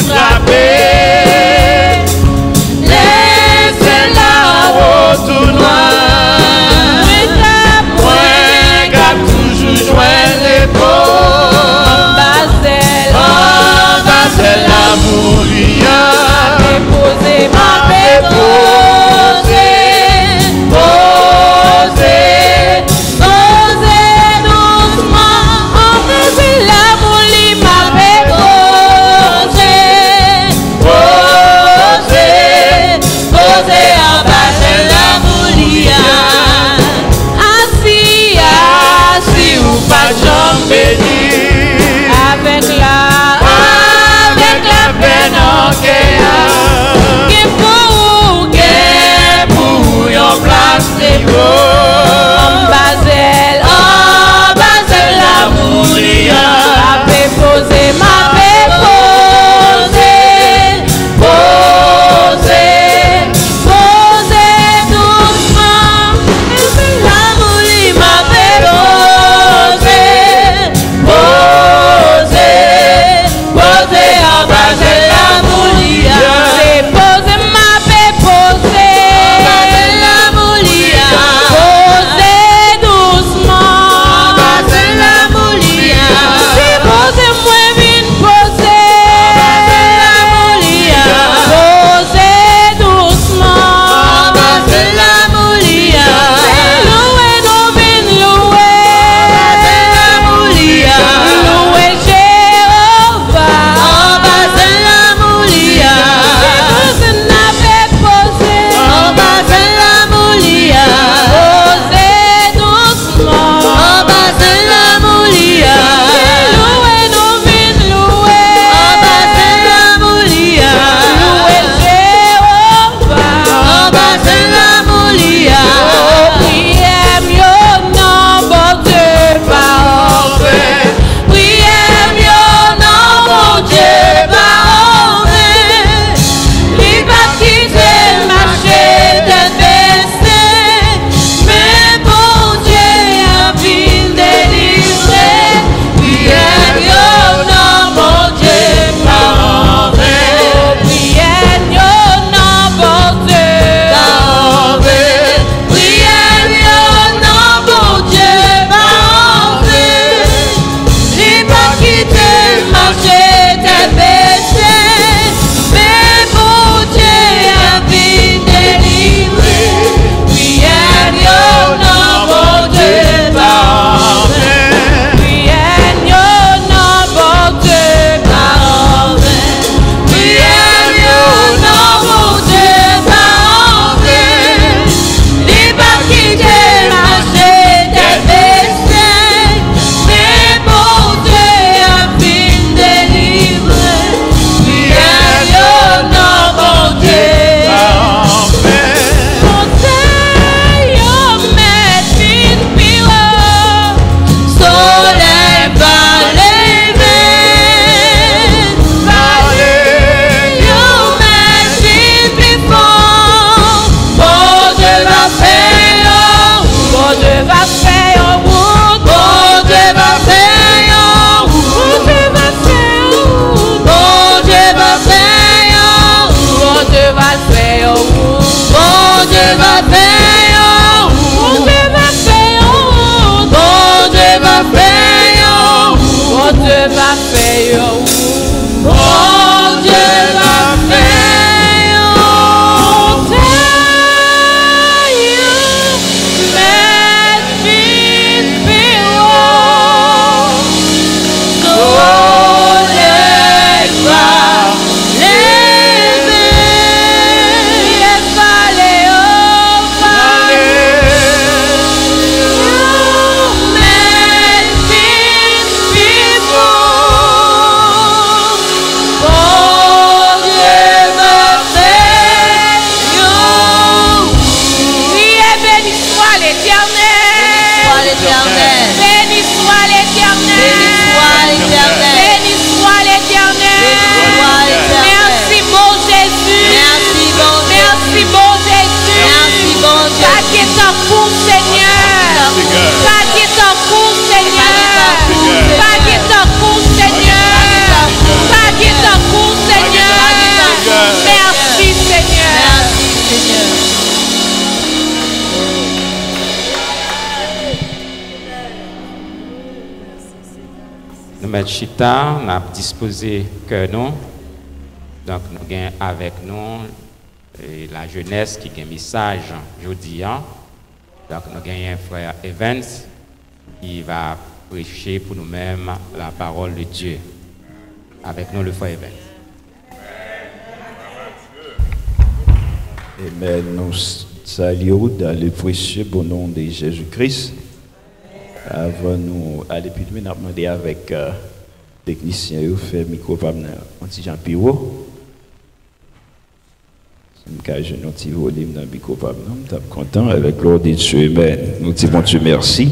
pour Seigneur. Pas qui t'en pour Seigneur. Pas qui t'en pour Seigneur. Pas qui t'en pour Seigneur. Merci Seigneur. Merci Seigneur. Nous mettons chita, nous avons disposé que nous. Donc nous avons avec nous la jeunesse qui a un message aujourd'hui. Donc nous avons un frère Evans qui va prêcher pour nous-mêmes la parole de Dieu. Avec nous le frère Evans. Amen. Nous saluons dans le précieux beau nom de Jésus-Christ. Avant nous aller plus loin, nous avons demandé avec le technicien de faire le micro par Jean Piro. Je nous petit volume dans le micro par nous sommes contents avec l'ordre de Dieu. Amen. Nous disons Dieu merci.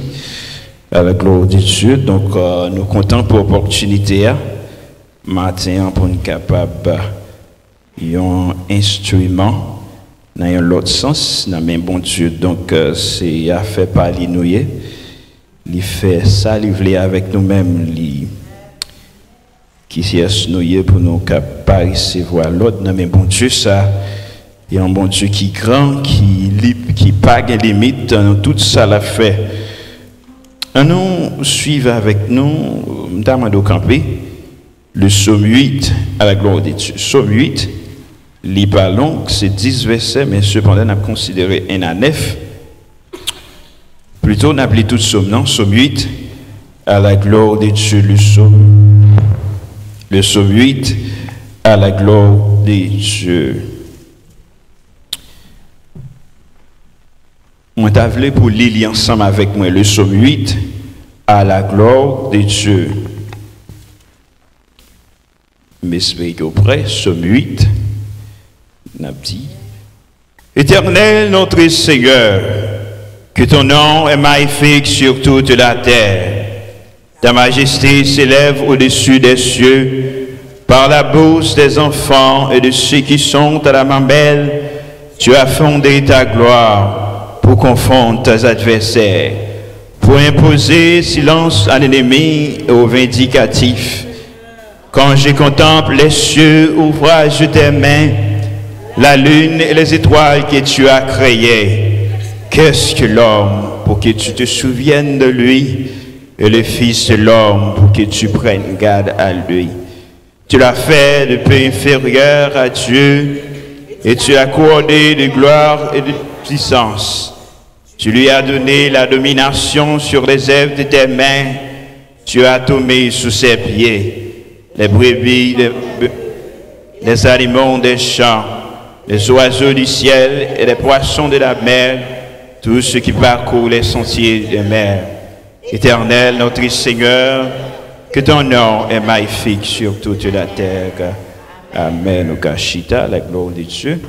Avec l'ordre de Dieu. Donc, nous sommes contents pour l'opportunité. Matin, pour nous capables un instrument dans l'autre sens, dans le même bon Dieu. Donc, c'est à faire parler nous. Il fait ça, il voulait avec nous-mêmes, qui s'est nous pour nous capables recevoir l'autre. Dans le même bon Dieu, ça, il y a un bon Dieu qui est grand, qui pas de limite dans tout ça l'a fait. Nous suivons avec nous, nous demandons camper, le psaume 8 à la gloire de Dieu. Psaume 8, il pas long, c'est 10 versets, mais cependant, on a considéré un à 9. Plutôt, on a appelé tout psaume, non? Psaume 8 à la gloire de Dieu, le psaume 8 à la gloire de Dieu. On t'a voulu pour lire ensemble avec moi le psaume 8 à la gloire de Dieu. M'espère que près, psaume 8, on a dit Éternel notre Seigneur, que ton nom est magnifique sur toute la terre. Ta majesté s'élève au-dessus des cieux. Par la bouche des enfants et de ceux qui sont à la mamelle, tu as fondé ta gloire pour confondre tes adversaires, pour imposer silence à l'ennemi et aux vindicatifs. Quand je contemple les cieux, ouvrage de tes mains, la lune et les étoiles que tu as créées, qu'est-ce que l'homme pour que tu te souviennes de lui, et le Fils de l'homme pour que tu prennes garde à lui? Tu l'as fait de peu inférieur à Dieu, et tu as accordé de gloire et de puissance. Tu lui as donné la domination sur les œuvres de tes mains. Tu as tout mis sous ses pieds, les brebis, les animaux des champs, les oiseaux du ciel et les poissons de la mer, tous ceux qui parcourent les sentiers des mers. Éternel, notre Seigneur, que ton nom est magnifique sur toute la terre. Amen. Au Kachita, la gloire de Dieu.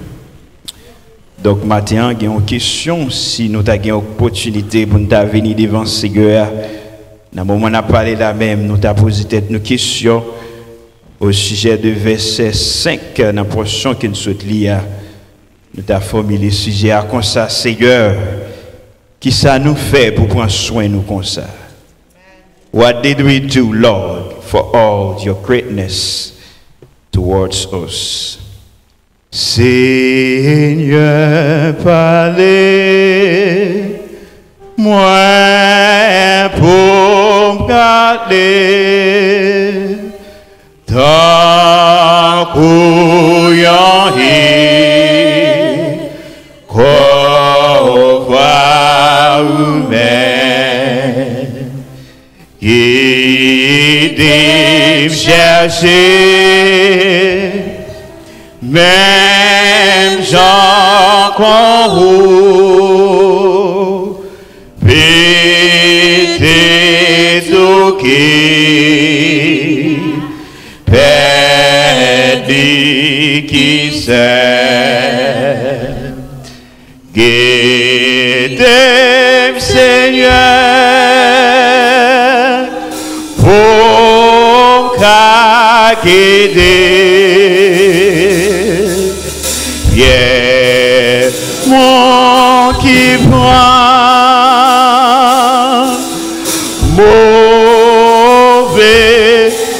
Donc, maintenant, il y a une question. Si nous avons une opportunité pour nous venir devant le Seigneur, dans le moment où on a parlé là même, nous avons posé une question au sujet de verset 5, dans la portion que nous sommes lire. Nous avons formulé le sujet comme ça, Seigneur, qui ça nous fait pour prendre soin de nous comme ça? What did we do, Lord, for all your greatness towards us? Seigneur, parlez, moi pour garder, tant qu'ouillant qu'on voit humain, guidez chercher, même Jean qu'on roule, pété toqué, perdu qui sait, guidez Seigneur, pour qu'à guider. Yeah, mon mon qui prend mauvais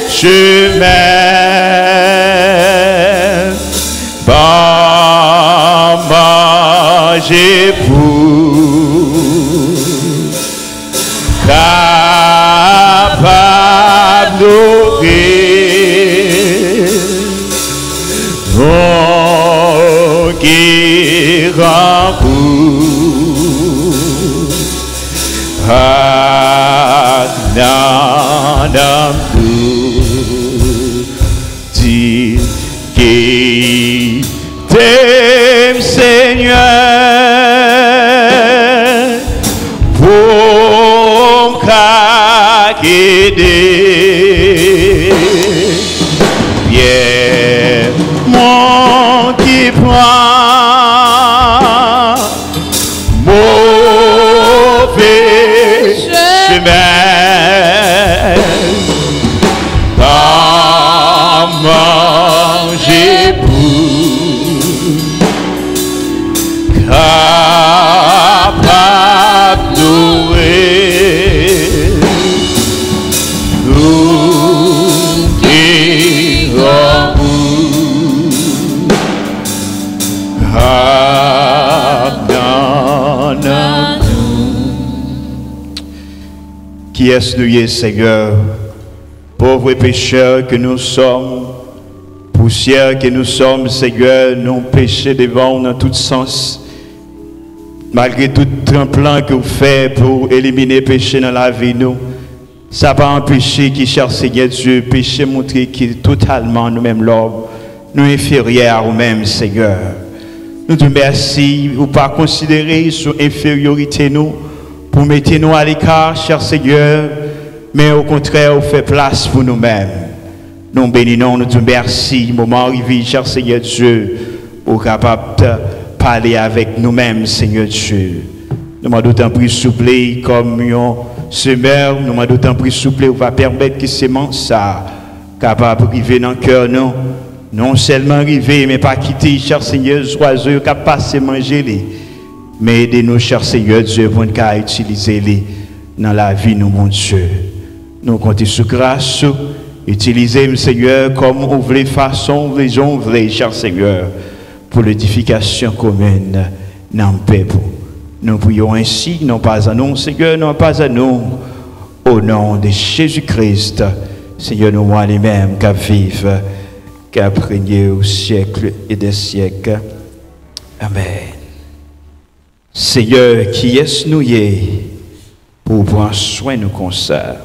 chemin, pas manger pour capable d'ouvrir mon qui rembourse dit qui t'aime Seigneur pour qu'aider yeah mon qui prend mauvais chemin pas manger pour capable d'ouer nous qui qui est-ce nous, Seigneur, pauvres pécheurs que nous sommes, poussière que nous sommes, Seigneur, nous péchés devant dans tout sens, malgré tout tremblant que vous faites pour éliminer le péché dans la vie, nous, ça va empêcher qui cherche Seigneur Dieu, péché montrer qu'il totalement nous-mêmes l'homme, nous inférieurs à nous-mêmes, Seigneur. Nous te remercions, ou pas considérer sur infériorité nous, pour mettre nous à l'écart, cher Seigneur, mais au contraire, vous faites place pour nous-mêmes. Nous bénissons, nous te remercions, moment arrivé, cher Seigneur Dieu, pour capable de parler avec nous-mêmes, Seigneur Dieu. Nous m'en d'autant plus souple, comme un semeur, nous m'en d'autant plus souple, on va permettre que ces semence ça, capable d'arriver dans le cœur, nous. Non seulement arriver, mais pas quitter, cher Seigneur, oiseaux qui passent manger les. Mais aidez-nous, cher Seigneur Dieu, pour nous utiliser les dans la vie, nous, mon Dieu. Nous comptons sur grâce, utilisez, Seigneur, comme on voulait façon, les gens voulaient, cher Seigneur, pour l'édification commune, dans le peuple. Nous prions ainsi, non pas à nous, Seigneur, non pas à nous, au nom de Jésus-Christ, Seigneur, nous, moi, les mêmes, qui vivent, qui a régné au siècle et des siècles. Amen. Seigneur, qui est-ce nous pour prendre soin de nos concerts?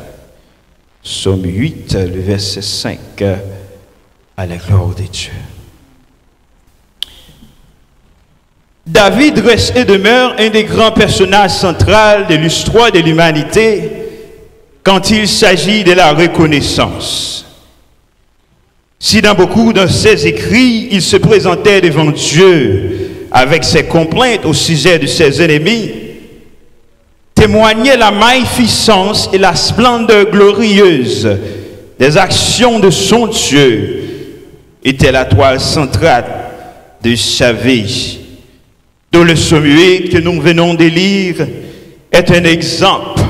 Somme 8, le verset 5, à la gloire de Dieu. David reste et demeure un des grands personnages centraux de l'histoire de l'humanité quand il s'agit de la reconnaissance. Si dans beaucoup de ses écrits, il se présentait devant Dieu avec ses complaintes au sujet de ses ennemis, témoignait la magnificence et la splendeur glorieuse des actions de son Dieu, était la toile centrale de sa vie. Dont le psaume 8 que nous venons de lire est un exemple.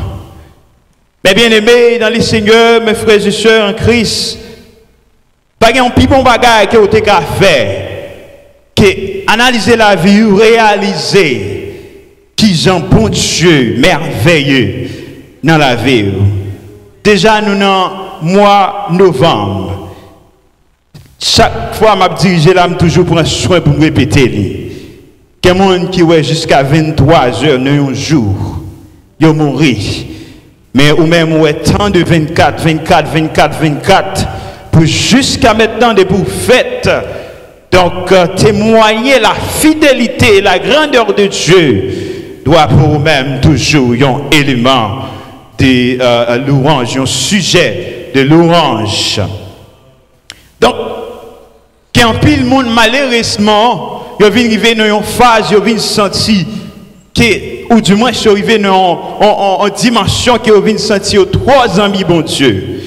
Mais bien aimés dans les seigneurs, mes frères et sœurs en Christ, pas un plus bon bagage que vous avez fait, que analyser la vie, réaliser qu'ils ont bon Dieu merveilleux dans la vie. Déjà nous dans mois novembre, chaque fois que je dirige là, je toujours prends soin pour me répéter. Quelqu'un qui est jusqu'à 23 heures dans un jour, il mourit. Mais ou même où est temps de 24 pour jusqu'à maintenant de pour fête. Donc témoigner la fidélité et la grandeur de Dieu doit pour vous-même toujours un élément de louange, un sujet de louange. Donc, quand pile monde malheureusement, il vient arriver dans une phase, il vient sentir que, ou du moins, il arrivé dans une dimension qui vient sentir 3 amis, bon Dieu.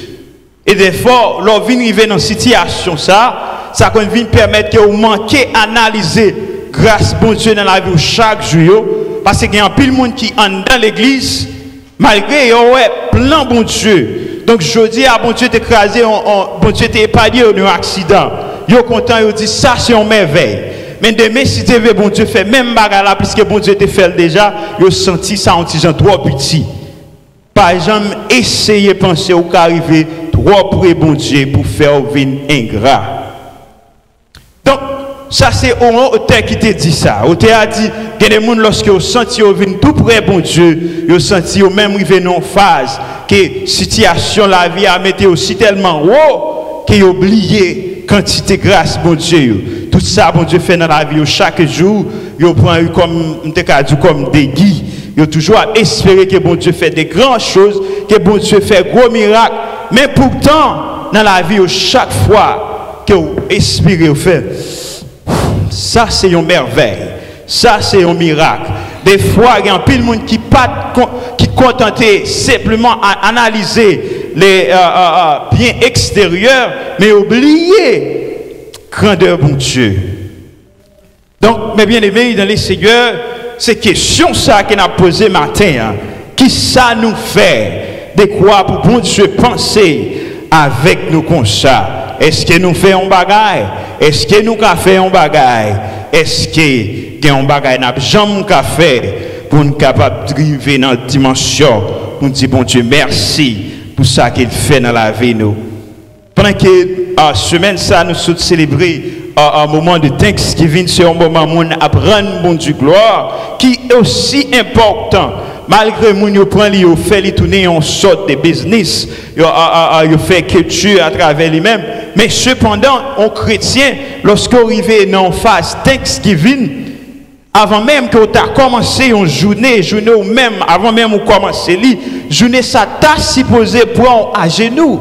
Et des fois, lorsqu'on vient arriver dans une situation, ça vient permettre que vous manquez analyser grâce bon Dieu dans la vie chaque jour, parce qu'il y a un pile monde qui entre dans l'église, malgré ouais, plan bon Dieu. Donc je dis à bon Dieu t'écrasé, bon Dieu t'est épargné d'un accident. Yo content, yo dit ça c'est une merveille. Mais demain si tu veux bon Dieu fait même bagarre là puisque bon Dieu te fait déjà, yo senti ça un petit gens trop petit. Par exemple, essayez de penser au qu'arriver trop près bon Dieu pour faire venir ingrat. Donc ça c'est un auteur qui te dit ça. Auteur a dit que les gens lorsque vous senti au venir tout près bon Dieu, vous senti au même arrivé dans phase que situation la vie a mis aussi tellement haut que vous oubliez quantité grâce bon Dieu. Tout ça bon Dieu fait dans la vie chaque jour, vous prend comme des guides. Il a toujours espéré que bon Dieu fait des grandes choses, que bon Dieu fait gros miracles. Mais pourtant, dans la vie, chaque fois que vous espérez faire, ça c'est une merveille. Ça c'est un miracle. Des fois, il y a un pile de monde qui contenté simplement à analyser les biens extérieurs, mais oublier grandeur bon Dieu. Donc, mes bien-aimés dans les seigneurs, c'est question ça qu'on a posé matin. Hein. Qui ça nous fait de quoi pour bon Dieu penser avec nous comme ça? Est-ce que nous faisons un bagage? Est-ce que nous avons fait un bagage? Est-ce que nous avons un bagage jamais fait pour nous capables de driver dans la dimension pour nous dire bon Dieu merci pour ça qu'il fait dans la vie nous. Pendant que la semaine ça nous sommes célébrés un moment de Thanksgiving, c'est un moment où on apprend bon Dieu gloire qui est aussi important. Malgré que nous prenons, fait tourner en sorte de business, il fait culture à travers lui-même. Mais cependant, un chrétien, lorsqu'on arrive dans une phase Thanksgiving, avant même que tu as commencé une journée ou même avant même de commencer la journée, ça t'a supposé prendre à genoux.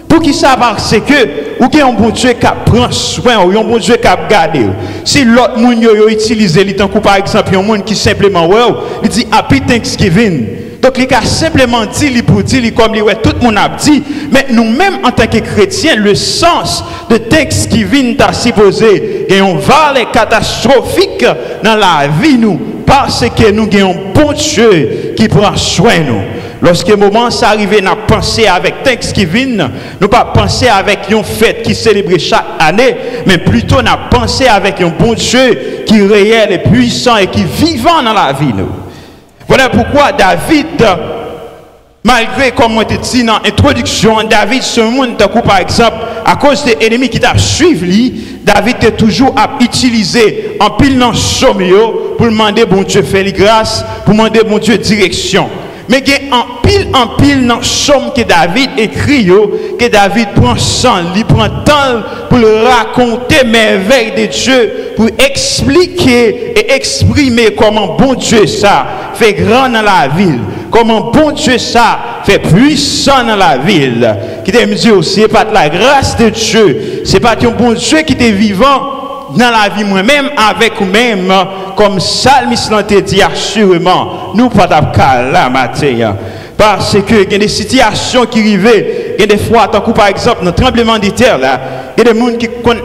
Pour qui ça parce que ou qu'il y a un bon Dieu qui prend soin ou un bon Dieu qui garde. Si l'autre monde yo utilise li tant par exemple un monde qui simplement il dit happy Thanksgiving. Donc il a simplement dit pour dire comme tout le monde a dit, mais nous-mêmes en tant que chrétiens le sens de Thanksgiving t'a supposé qu'il y a une vague catastrophique dans la vie nous parce que nous avons un bon Dieu qui prend soin de nous. Lorsque le moment s'est arrivé, nous avons pensé avec Thanksgiving, nous n'avons pas pensé avec une fête qui célèbre chaque année, mais plutôt nous avons pensé avec un bon Dieu qui est réel et puissant et qui est vivant dans la vie. Nous. Voilà pourquoi David, malgré comme on te dit dans l'introduction, David, ce monde, par exemple, à cause des ennemis qui t'a suivi, David est toujours à utiliser en pile dans somme pour demander bon Dieu faire grâce, pour demander bon Dieu direction. Mais il y a en pile dans somme que David écrit, que David prend sang, il prend temps pour raconter merveilles de Dieu, pour expliquer et exprimer comment bon Dieu ça fait grand dans la ville, comment bon Dieu ça fait puissant dans la ville. Qui te me dit aussi, c'est pas de la grâce de Dieu, c'est pas un bon Dieu qui est vivant dans la vie moi-même avec vous-même, comme Salmis l'a dit assurément, nous pas d'abord la matin. Parce que il y a des situations qui arrivent, il y a des fois, tant que par exemple, dans le tremblement de terre, là, il y a des gens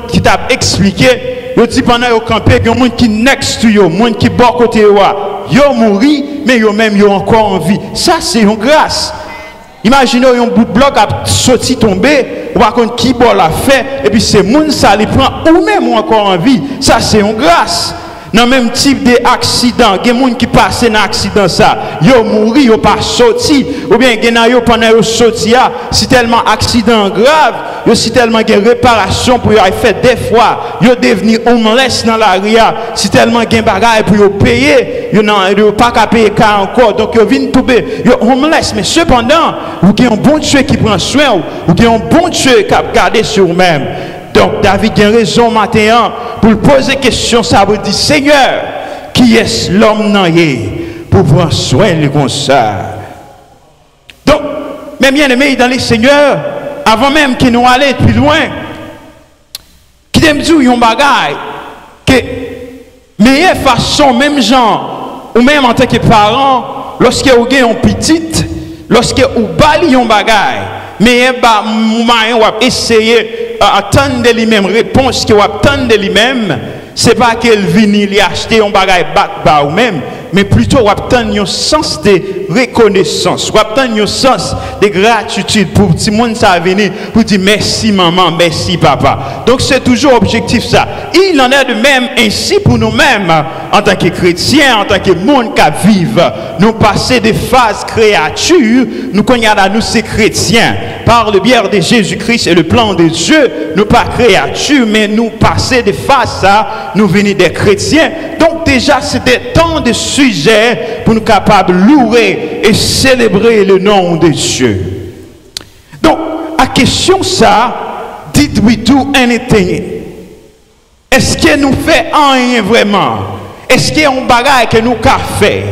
qui t'ont expliqué, ils disent pendant qu'ils campent, il y a des gens qui next to you, des gens qui sont à côté de vous, ils ont mouru, mais ils même encore en vie. Ça, c'est une grâce. Imaginez un bout de bloc a sorti tomber, ou par contre qui l'a fait, et puis c'est moun ça les prend ou même encore en vie. Ça c'est une grâce. Dans le même type d'accident, il y a des gens qui passent dans l'accident ça, ils mourent, ils pas sorti, ou bien il y a pendant qu'ils sorti, c'est tellement accident grave, c'est tellement de réparation pour y faire des fois, ils devenus homeless dans l'arrière, c'est tellement de bagages pour payer, ils n'ont pas qu'à payer encore, donc ils viennent tomber, ils sont homeless, mais cependant, vous avez un bon Dieu qui prend soin, vous avez un bon Dieu qui a gardé sur vous-même. Donc David a raison matin pour poser question, ça veut dire Seigneur, qui est l'homme pour prendre soin de comme ça. Donc, mes bien-aimés dans les seigneurs, avant même qu'ils nous allions plus loin, qui t'aiment dire un bagage que meilleure façon, même genre, ou même en tant que parent, lorsque vous avez un petit, lorsque vous balayez un bagage, mais vous essayez attendre de lui-même réponse que vous attendez de lui-même, c'est pas qu'elle vienne lui acheter un bagage bac ou même, mais plutôt on obtient un sens de reconnaissance, on obtient un sens de gratitude pour tout le monde ça venir pour dire merci maman, merci papa. Donc c'est toujours objectif ça. Il en est de même ainsi pour nous-mêmes en tant que chrétiens, en tant que monde qui vivent. Nous passer des phases créatures, nous connaissons nous ces chrétiens par le biais de Jésus-Christ et le plan de Dieu, nous pas créatures mais nous passer des phases ça, nous venons des chrétiens. Donc déjà c'était tant de sujets pour nous capables de louer et célébrer le nom de Dieu. Donc à question ça, did we do anything? Est-ce que nous faisons rien vraiment? Est-ce qu'il y a un bagage que nous avons fait?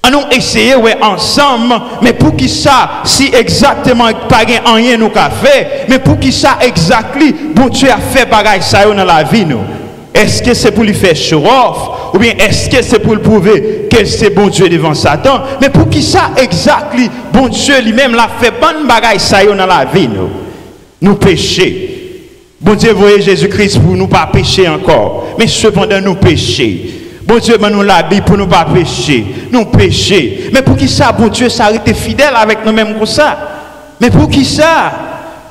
On a essayé ensemble, mais pour qui ça, si exactement pas rien nous avons fait, mais pour qui ça exactement, bon Dieu a fait bagage ça dans la vie nous? Est-ce que c'est pour lui faire show off? Ou bien est-ce que c'est pour le prouver que c'est bon Dieu devant Satan? Mais pour qui ça exactement, bon Dieu lui-même l'a fait bon bagage ça dans la vie nous? Nous péchons. Bon Dieu, voyez Jésus-Christ pour nous pas pécher encore. Mais cependant, nous péchons. Bon Dieu, nous l'habille pour nous pas pécher. Nous péchons. Mais pour qui ça, bon Dieu, s'arrête fidèle avec nous-mêmes comme ça? Mais pour qui ça?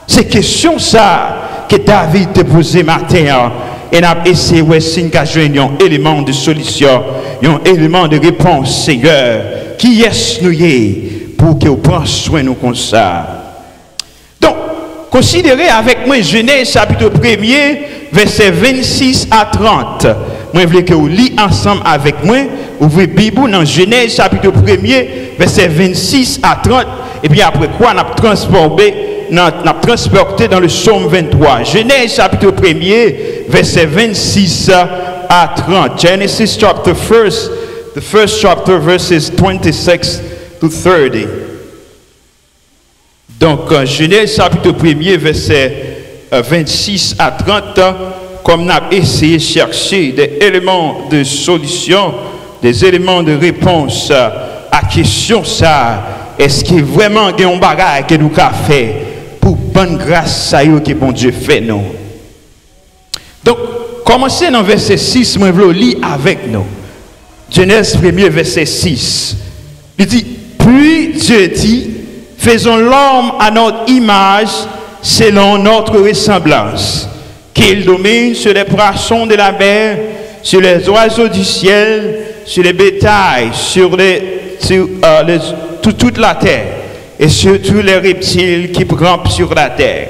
C'est question ça que David te posé matin. Et n'a essayé de jouer un élément de solution, un élément de réponse, Seigneur. Qui est-ce nous pour que vous preniez soin de nous comme ça? Donc, considérez avec moi Genèse chapitre 1er, versets 26 à 30. Moi, je veux que vous lisez ensemble avec moi. Ouvrez la Bible dans Genèse chapitre 1er, versets 26 à 30. Et puis après quoi, on a transporté dans le psaume 23. Genèse chapitre 1er, versets 26 à 30. Genesis chapter 1, the first chapter, verses 26 to 30. Donc, Genèse chapitre 1er, verset 26 à 30, comme on a essayé de chercher des éléments de solution, des éléments de réponse à question ça, est-ce qu'il y a vraiment un bagage que nous avons fait pour bonne grâce à Dieu que bon Dieu fait nous? Donc, commencez dans verset 6, moi je vais lire avec nous. Genèse 1er, verset 6. Il dit, puis Dieu dit, faisons l'homme à notre image, selon notre ressemblance, qu'il domine sur les poissons de la mer, sur les oiseaux du ciel, sur les bétails, sur toute la terre, et sur tous les reptiles qui rampent sur la terre.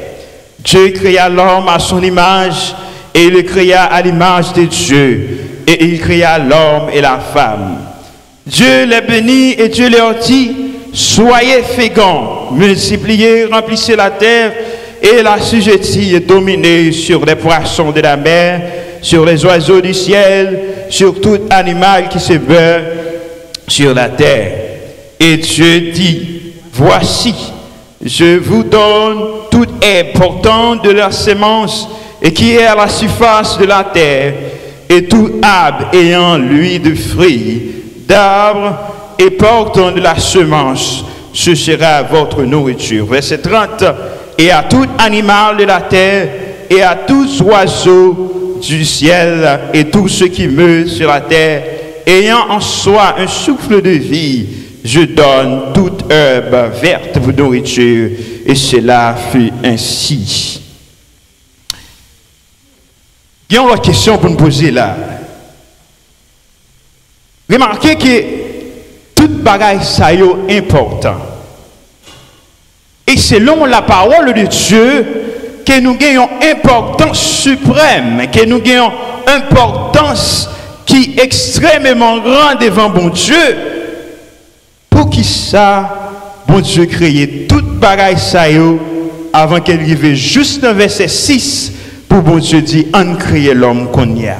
Dieu créa l'homme à son image, et il le créa à l'image de Dieu, et il créa l'homme et la femme. Dieu les bénit et Dieu leur dit, soyez féconds, multipliez, remplissez la terre, et l'assujettis et dominez sur les poissons de la mer, sur les oiseaux du ciel, sur tout animal qui se meurt sur la terre. Et Dieu dit, voici, je vous donne toute herbe portant de la semence et qui est à la surface de la terre, et tout arbre ayant lui de fruits, d'arbres et portant de la semence, ce sera votre nourriture. Verset 30. Et à tout animal de la terre, et à tous oiseaux du ciel, et tout ce qui meurt sur la terre, ayant en soi un souffle de vie, je donne toute herbe verte pour nourriture. Et cela fut ainsi. Il y a une autre question pour nous poser là. Remarquez que toute bagaille ça est important. Et selon la parole de Dieu, que nous gagnons importance suprême, que nous gagnons importance qui est extrêmement grande devant bon Dieu. Pour qui ça, bon Dieu créé toute bagaille ça avant qu'elle arrive juste dans verset 6 pour bon Dieu dire on crée l'homme qu'on y a.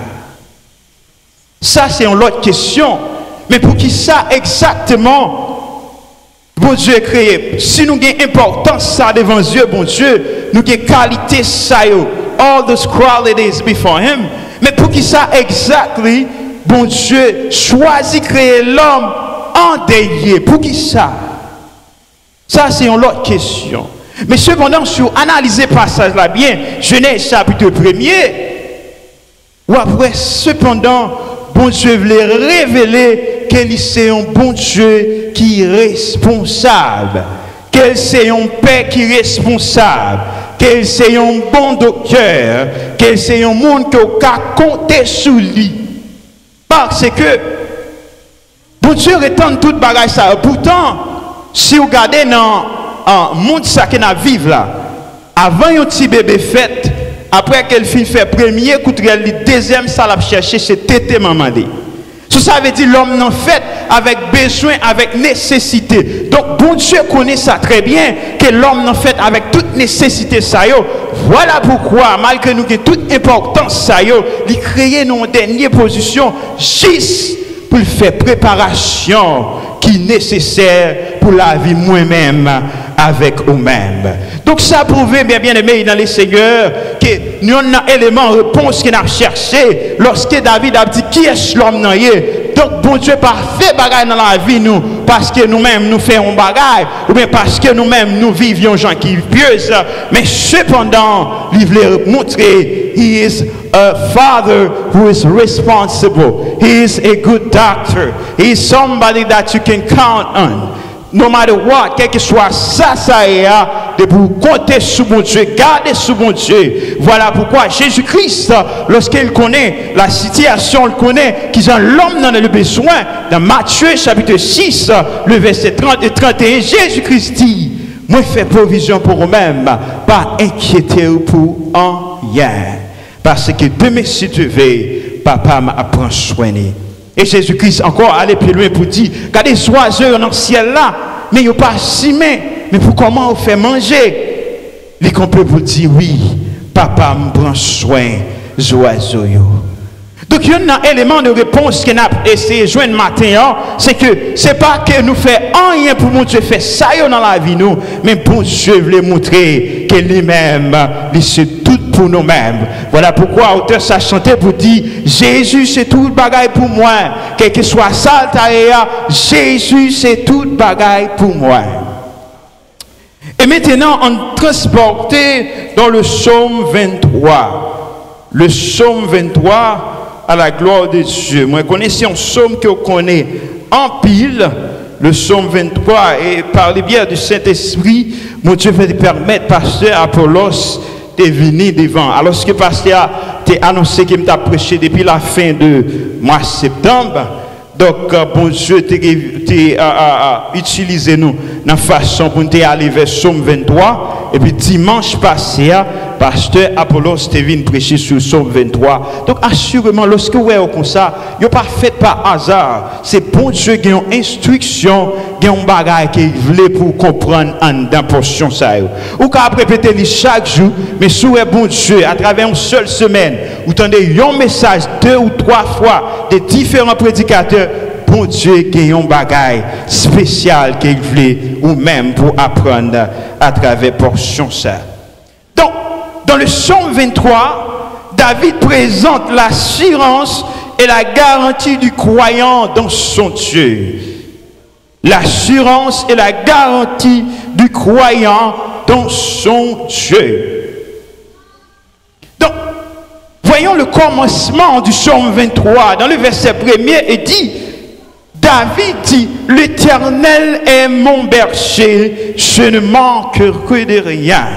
Ça c'est une autre question. Mais pour qui ça exactement? Bon Dieu est créé. Si nous avons importance ça devant Dieu, bon Dieu, nous avons qualité ça, all those qualities before Him. Mais pour qui ça exactement, bon Dieu choisit créer l'homme endeuillé. Pour qui ça? Ça c'est une autre question. Mais cependant, si vous analysez le passage là bien, Genèse chapitre 1er, ou après, cependant, bon Dieu voulait révéler qu'il c'est un bon Dieu qui est responsable, qu'il c'est un père qui est responsable, qu'il c'est un bon docteur, qu'il c'est un monde qui a compté sur lui. Parce que bon Dieu retend toute bagage ça. Pourtant, si vous regardez dans le monde ça qui n'a vivre là, avant un petit bébé fait, après qu'elle finit fait premier, le deuxième ça l'a cherché, c'est tété maman. Ça veut dire l'homme non fait avec besoin, avec nécessité. Donc bon Dieu connaît ça très bien, que l'homme non fait avec toute nécessité ça yo. Voilà pourquoi, malgré nous que toute importance ça yo, il crée nos dernières positions juste pour faire préparation qui est nécessaire pour la vie moi-même avec vous-même. Donc ça prouve bien aimé dans les seigneurs que nous avons un élément réponse qu'il a cherché lorsque David a dit qui est l'homme nan yé. Donc bon Dieu pas fait bagaille dans la vie nous parce que nous-mêmes nous faisons bagaille ou bien parce que nous-mêmes nous vivions gens qui pieux, mais cependant il voulait montrer he is a father who is responsible. He is a good doctor. He is somebody that you can count on. No matter what, quel que soit ça est, de pour compter sur mon Dieu, garder sur mon Dieu. Voilà pourquoi Jésus-Christ, lorsqu'il connaît la situation, il connaît qu'ils ont l'homme dans le besoin. Dans Matthieu chapitre 6, le verset 30 et 31, Jésus-Christ dit, moi fais provision pour vous-même, pas inquiéter pour rien. Parce que demain si tu veux, papa m'apprend soin. Et Jésus-Christ encore allait plus loin pour dire, regardez les oiseaux dans le ciel là, mais ils n'ont pas si mais pour comment on fait manger? Les compris pour dire oui, papa me prend soin des oiseaux. Donc il y a un élément de réponse qu'on a essayé de joindre matin, c'est que c'est pas que nous faisons rien pour mon Dieu faire ça dans la vie nous, mais bon Dieu veut montrer que lui-même, il c'est tout pour nous-mêmes. Voilà pourquoi l'auteur s'est chanté pour dire Jésus c'est tout bagaille pour moi, quel que soit ça, Jésus c'est tout bagaille pour moi. Et maintenant on transporté dans le psaume 23. Le psaume 23 à la gloire de Dieu. Moi, je connais un psaume que vous connaissez en pile, le psaume 23, et par le biais du Saint-Esprit, mon Dieu va te permettre, pasteur Apollos, de venir devant. Alors, ce que pasteur t'a annoncé qu'il m'a prêché depuis la fin de mois de septembre, donc, bon Dieu t'a utilisé nous dans la façon pour nous aller vers Psaume 23. Et puis, dimanche passé, pasteur Apollos t'a venu prêcher sur Psaume 23. Donc, assurément, lorsque vous êtes comme ça, vous n'êtes pas fait par hasard. C'est bon Dieu qui a une instruction, qui a un bagage qu'il voulait pour comprendre dans portion ça. Ou qu'à répéter chaque jour, mais sous bon Dieu, à travers une seule semaine, vous entendez un message 2 ou 3 fois de différents prédicateurs. Bon Dieu qui a un bagage spécial qu'il voulait ou même pour apprendre à travers portion ça. Donc, dans le psaume 23, David présente l'assurance et la garantie du croyant dans son Dieu. L'assurance et la garantie du croyant dans son Dieu. Donc, voyons le commencement du psaume 23. Dans le verset 1er, il dit, David dit, l'Éternel est mon berger, je ne manque que de rien.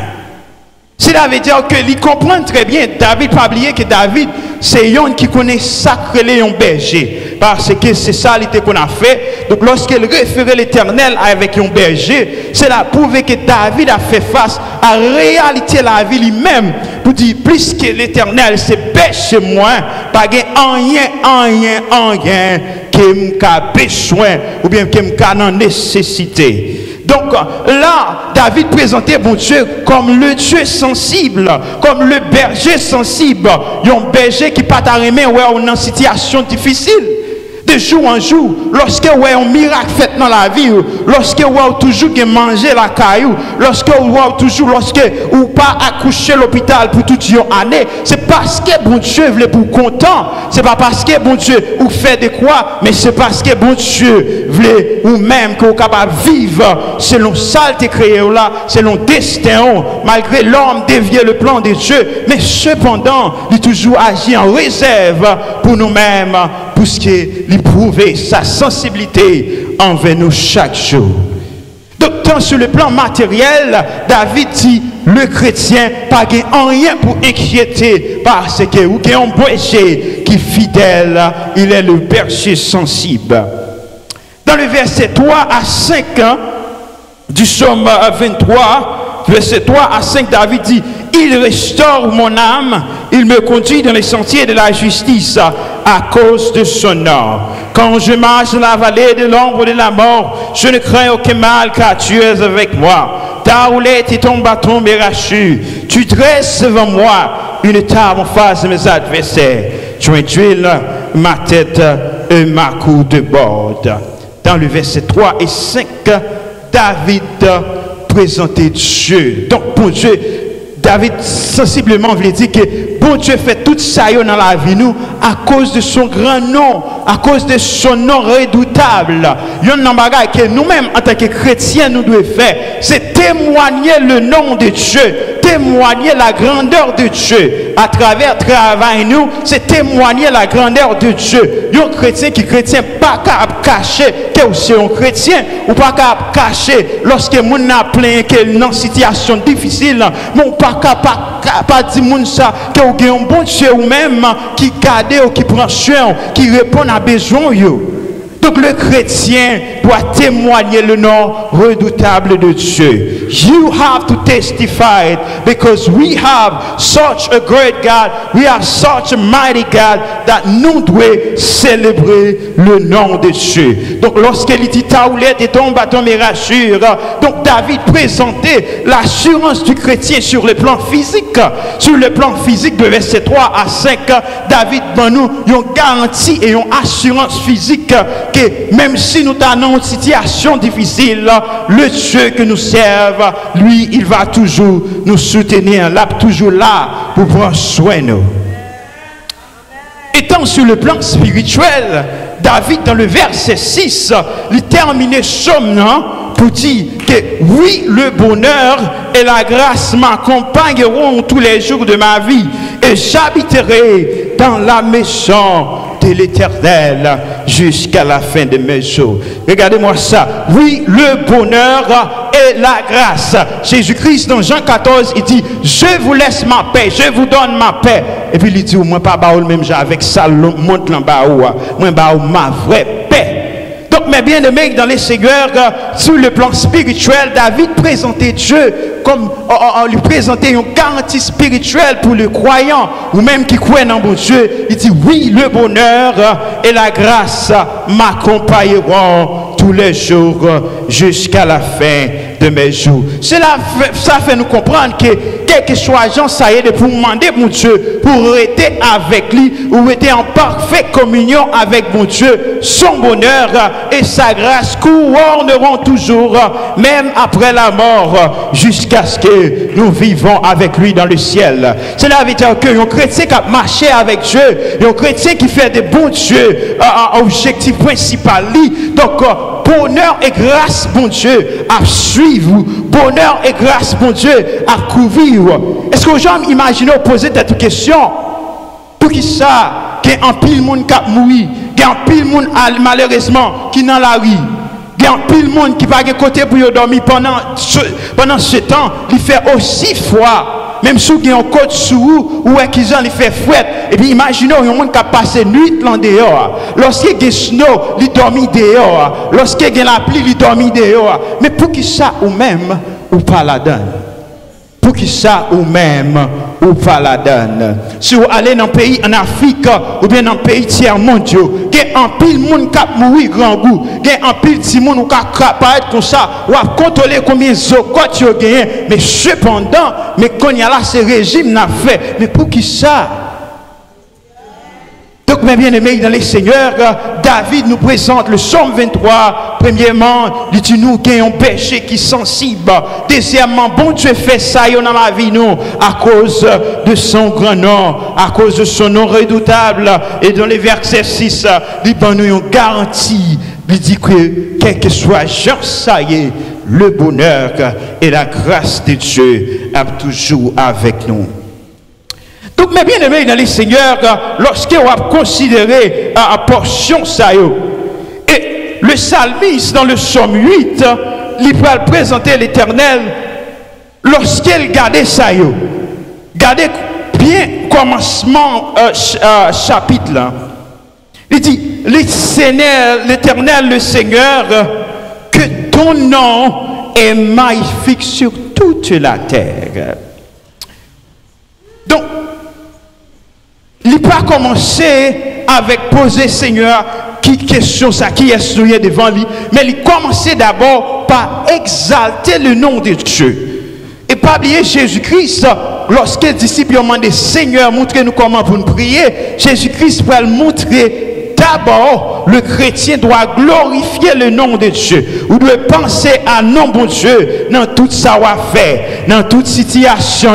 Cela veut dire qu'il comprend très bien, David, pas oublier que David, c'est un qui connaît sacré un berger. Parce que c'est ça qu'on a fait. Donc lorsqu'il référait l'Éternel avec un berger, c'est là prouver que David a fait face à la réalité de la vie lui-même. Pour dire, plus que l'Éternel, c'est berger moi, pas rien qui m'a besoin ou bien qui m'a nécessité. Donc là, David présentait bon Dieu comme le Dieu sensible, comme le berger sensible. Il y a un berger qui n'a pas t'arrimer dans une situation difficile. De jour en jour, lorsque vous avez un miracle fait dans la vie, lorsque vous avez toujours mangé la caillou, lorsque vous avez toujours, lorsque vous pas accouché à l'hôpital pour toute une année, c'est parce que bon Dieu voulait vous content. C'est pas parce que bon Dieu vous fait de quoi, mais c'est parce que bon Dieu voulait vous-même que vous capable vivre selon ça qui créé là, selon destin, malgré l'homme dévier le plan de Dieu, mais cependant, il toujours agit en réserve pour nous-mêmes. pour ce qui est prouver sa sensibilité envers nous chaque jour. Donc, tant sur le plan matériel, David dit, le chrétien pas rien pour inquiéter parce que ou qu'il y a un berger qui est fidèle, il est le berger sensible. Dans le verset 3 à 5 du psaume 23, verset 3 à 5, David dit, il restaure mon âme, il me conduit dans les sentiers de la justice à cause de son nom. Quand je marche dans la vallée de l'ombre de la mort, je ne crains aucun mal car tu es avec moi. Ta roulette et ton bâton me rassurent. Tu dresses devant moi une table en face de mes adversaires. Tu induis ma tête et ma cour de bord. Dans le verset 3 et 5, David présentait Dieu. Donc pour Dieu, David sensiblement voulait dire que bon Dieu fait tout ça dans la vie nous à cause de son grand nom, à cause de son nom redoutable. Il y a un bagage que nous-mêmes en tant que chrétiens nous devons faire, c'est témoigner le nom de Dieu, témoigner la grandeur de Dieu à travers le travail nous, c'est témoigner la grandeur de Dieu. Il y a un chrétien qui chrétien pas capable de cacher que c'est un chrétien ou pas capable de cacher lorsque moun a plein que dans situation difficile, mon pas capable de dire ça que vous avez un bon Dieu ou même qui garde ou qui prend soin, qui répond à besoin yo. Donc le chrétien doit témoigner le nom redoutable de Dieu. You have to testify it because we have such a great God, we have such a mighty God that nous devons célébrer le nom de Dieu. Donc lorsqu'il dit ta houlette et ton bâton me rassure, donc David présentait l'assurance du chrétien sur le plan physique. Sur le plan physique de verset 3 à 5, David nous une garantie et une assurance physique que même si nous sommes dans une situation difficile, le Dieu que nous servons, lui, il va toujours nous soutenir, là, toujours là pour prendre soin de nous. Étant sur le plan spirituel, David, dans le verset 6, il terminait somme pour dire que oui, le bonheur et la grâce m'accompagneront tous les jours de ma vie et j'habiterai dans la maison de l'Éternel jusqu'à la fin de mes jours. Regardez-moi ça. Oui, le bonheur et la grâce. Jésus-Christ dans Jean 14, il dit, je vous laisse ma paix, je vous donne ma paix. Et puis il dit, moi pas baoul même avec ça, monte en baoul, moi baoul ma vraie paix. Donc mes bien-aimés dans les seigneurs, sur le plan spirituel, David présentait Dieu comme on lui présentait une garantie spirituelle pour le croyant ou même qui croit en bon Dieu. Il dit oui, le bonheur et la grâce m'accompagneront tous les jours jusqu'à la fin de mes jours. Ça fait nous comprendre que quel que soit Jean, ça y est, pour demander mon Dieu, pour rester avec lui, ou être en parfaite communion avec mon Dieu, son bonheur et sa grâce couronneront toujours, même après la mort, jusqu'à ce que nous vivons avec lui dans le ciel. Cela veut dire que un chrétien qui a marché avec Dieu, un chrétien qui fait des bons dieux, objectif principal, donc bonheur et grâce, bon Dieu, à suivre. Bonheur et grâce, bon Dieu, à couvrir. Est-ce que vous avez imaginé poser cette question? Pour qui ça, qu'il y a un pile monde qui a mouru, qu'il y a un pile monde malheureusement qui est dans la rue, qu'il y a un pile monde qui va de côté pour dormir pendant ce temps, il fait aussi froid. Même si il y a un côte sous ou qui il fait fouette. Et puis imaginez un monde qui a passé nuit là dehors. Lorsqu'il y a snow, il dormit dehors. Lorsqu'il y a la pluie, il dormit dehors. Mais pour qui ça ou même ou pas la donne? Pour qui ça ou même ou pas la donne? Si vous allez dans un pays en Afrique ou bien dans un pays tiers mondiaux, il y a un pile monde qui a mouru grand goût, il y a un pile de monde qui a apparaître comme ça, ou a contrôler combien de zokotes il y a gagné. Mais cependant, mais quand il y a là, ce régime n'a fait. Mais pour qui ça? Donc, mes bien-aimés dans les seigneurs, David nous présente le psaume 23. Premièrement, il dit nous qu'il y a un péché qui est sensible. Deuxièmement, bon Dieu fait ça dans la vie nous à cause de son grand nom, à cause de son nom redoutable. Et dans les versets 6, il donne nous une garantie. Il dit que quel que soit Jean, ça y est, le bonheur et la grâce de Dieu est toujours avec nous. Donc, mes bien-aimés dans les seigneurs, lorsqu'on va considérer la portion ça, et le psalmiste dans le psaume 8, il va présenter l'Éternel lorsqu'il gardait ça, gardez bien commencement chapitre là. Il dit, l'Éternel, le Seigneur, que ton nom est magnifique sur toute la terre. Donc, il n'a pas commencé avec poser Seigneur, qui question ça, qui est souillé devant lui, mais il commençait d'abord par exalter le nom de Dieu. Et pas oublier Jésus-Christ, lorsque les disciples ont demandé Seigneur, montrez-nous comment vous nous priez, Jésus-Christ va le montrer. D'abord, le chrétien doit glorifier le nom de Dieu. Vous devez penser à nom bon Dieu dans tout ça va faire, dans toute situation.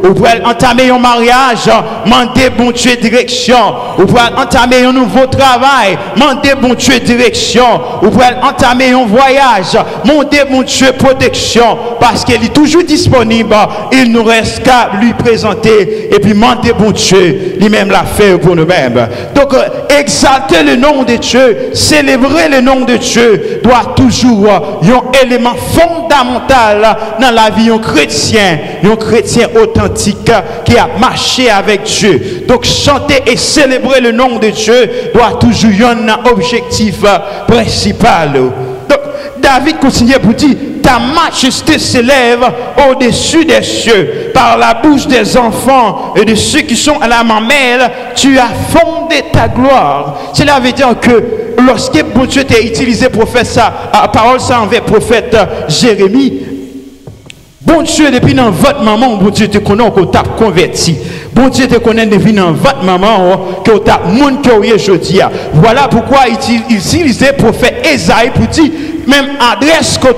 Vous pouvez entamer un mariage, demander bon Dieu direction. Vous pouvez entamer un nouveau travail, demander bon Dieu direction. Vous pouvez entamer un voyage, demander bon Dieu protection. Parce qu'il est toujours disponible, il nous reste qu'à lui présenter et puis demander bon Dieu, lui-même l'a fait pour nous-mêmes. Donc, exalter le nom de Dieu, célébrer le nom de Dieu doit toujours un élément fondamental dans la vie d'un chrétien authentique qui a marché avec Dieu. Donc chanter et célébrer le nom de Dieu doit toujours être un objectif principal. Donc David continue pour dire, ta majesté s'élève au-dessus des cieux. Par la bouche des enfants et de ceux qui sont à la mamelle, tu as fondé ta gloire. Cela veut dire que lorsque bon Dieu t'a utilisé prophète ça, parole ça envers prophète Jérémie, bon Dieu, depuis dans votre maman, bon Dieu te connaît qu'on t'a converti. Bon Dieu te connaît depuis dans votre maman, que t'a monde que aujourd'hui. Voilà pourquoi il utilisait prophète Esaïe pour dire, même adresse que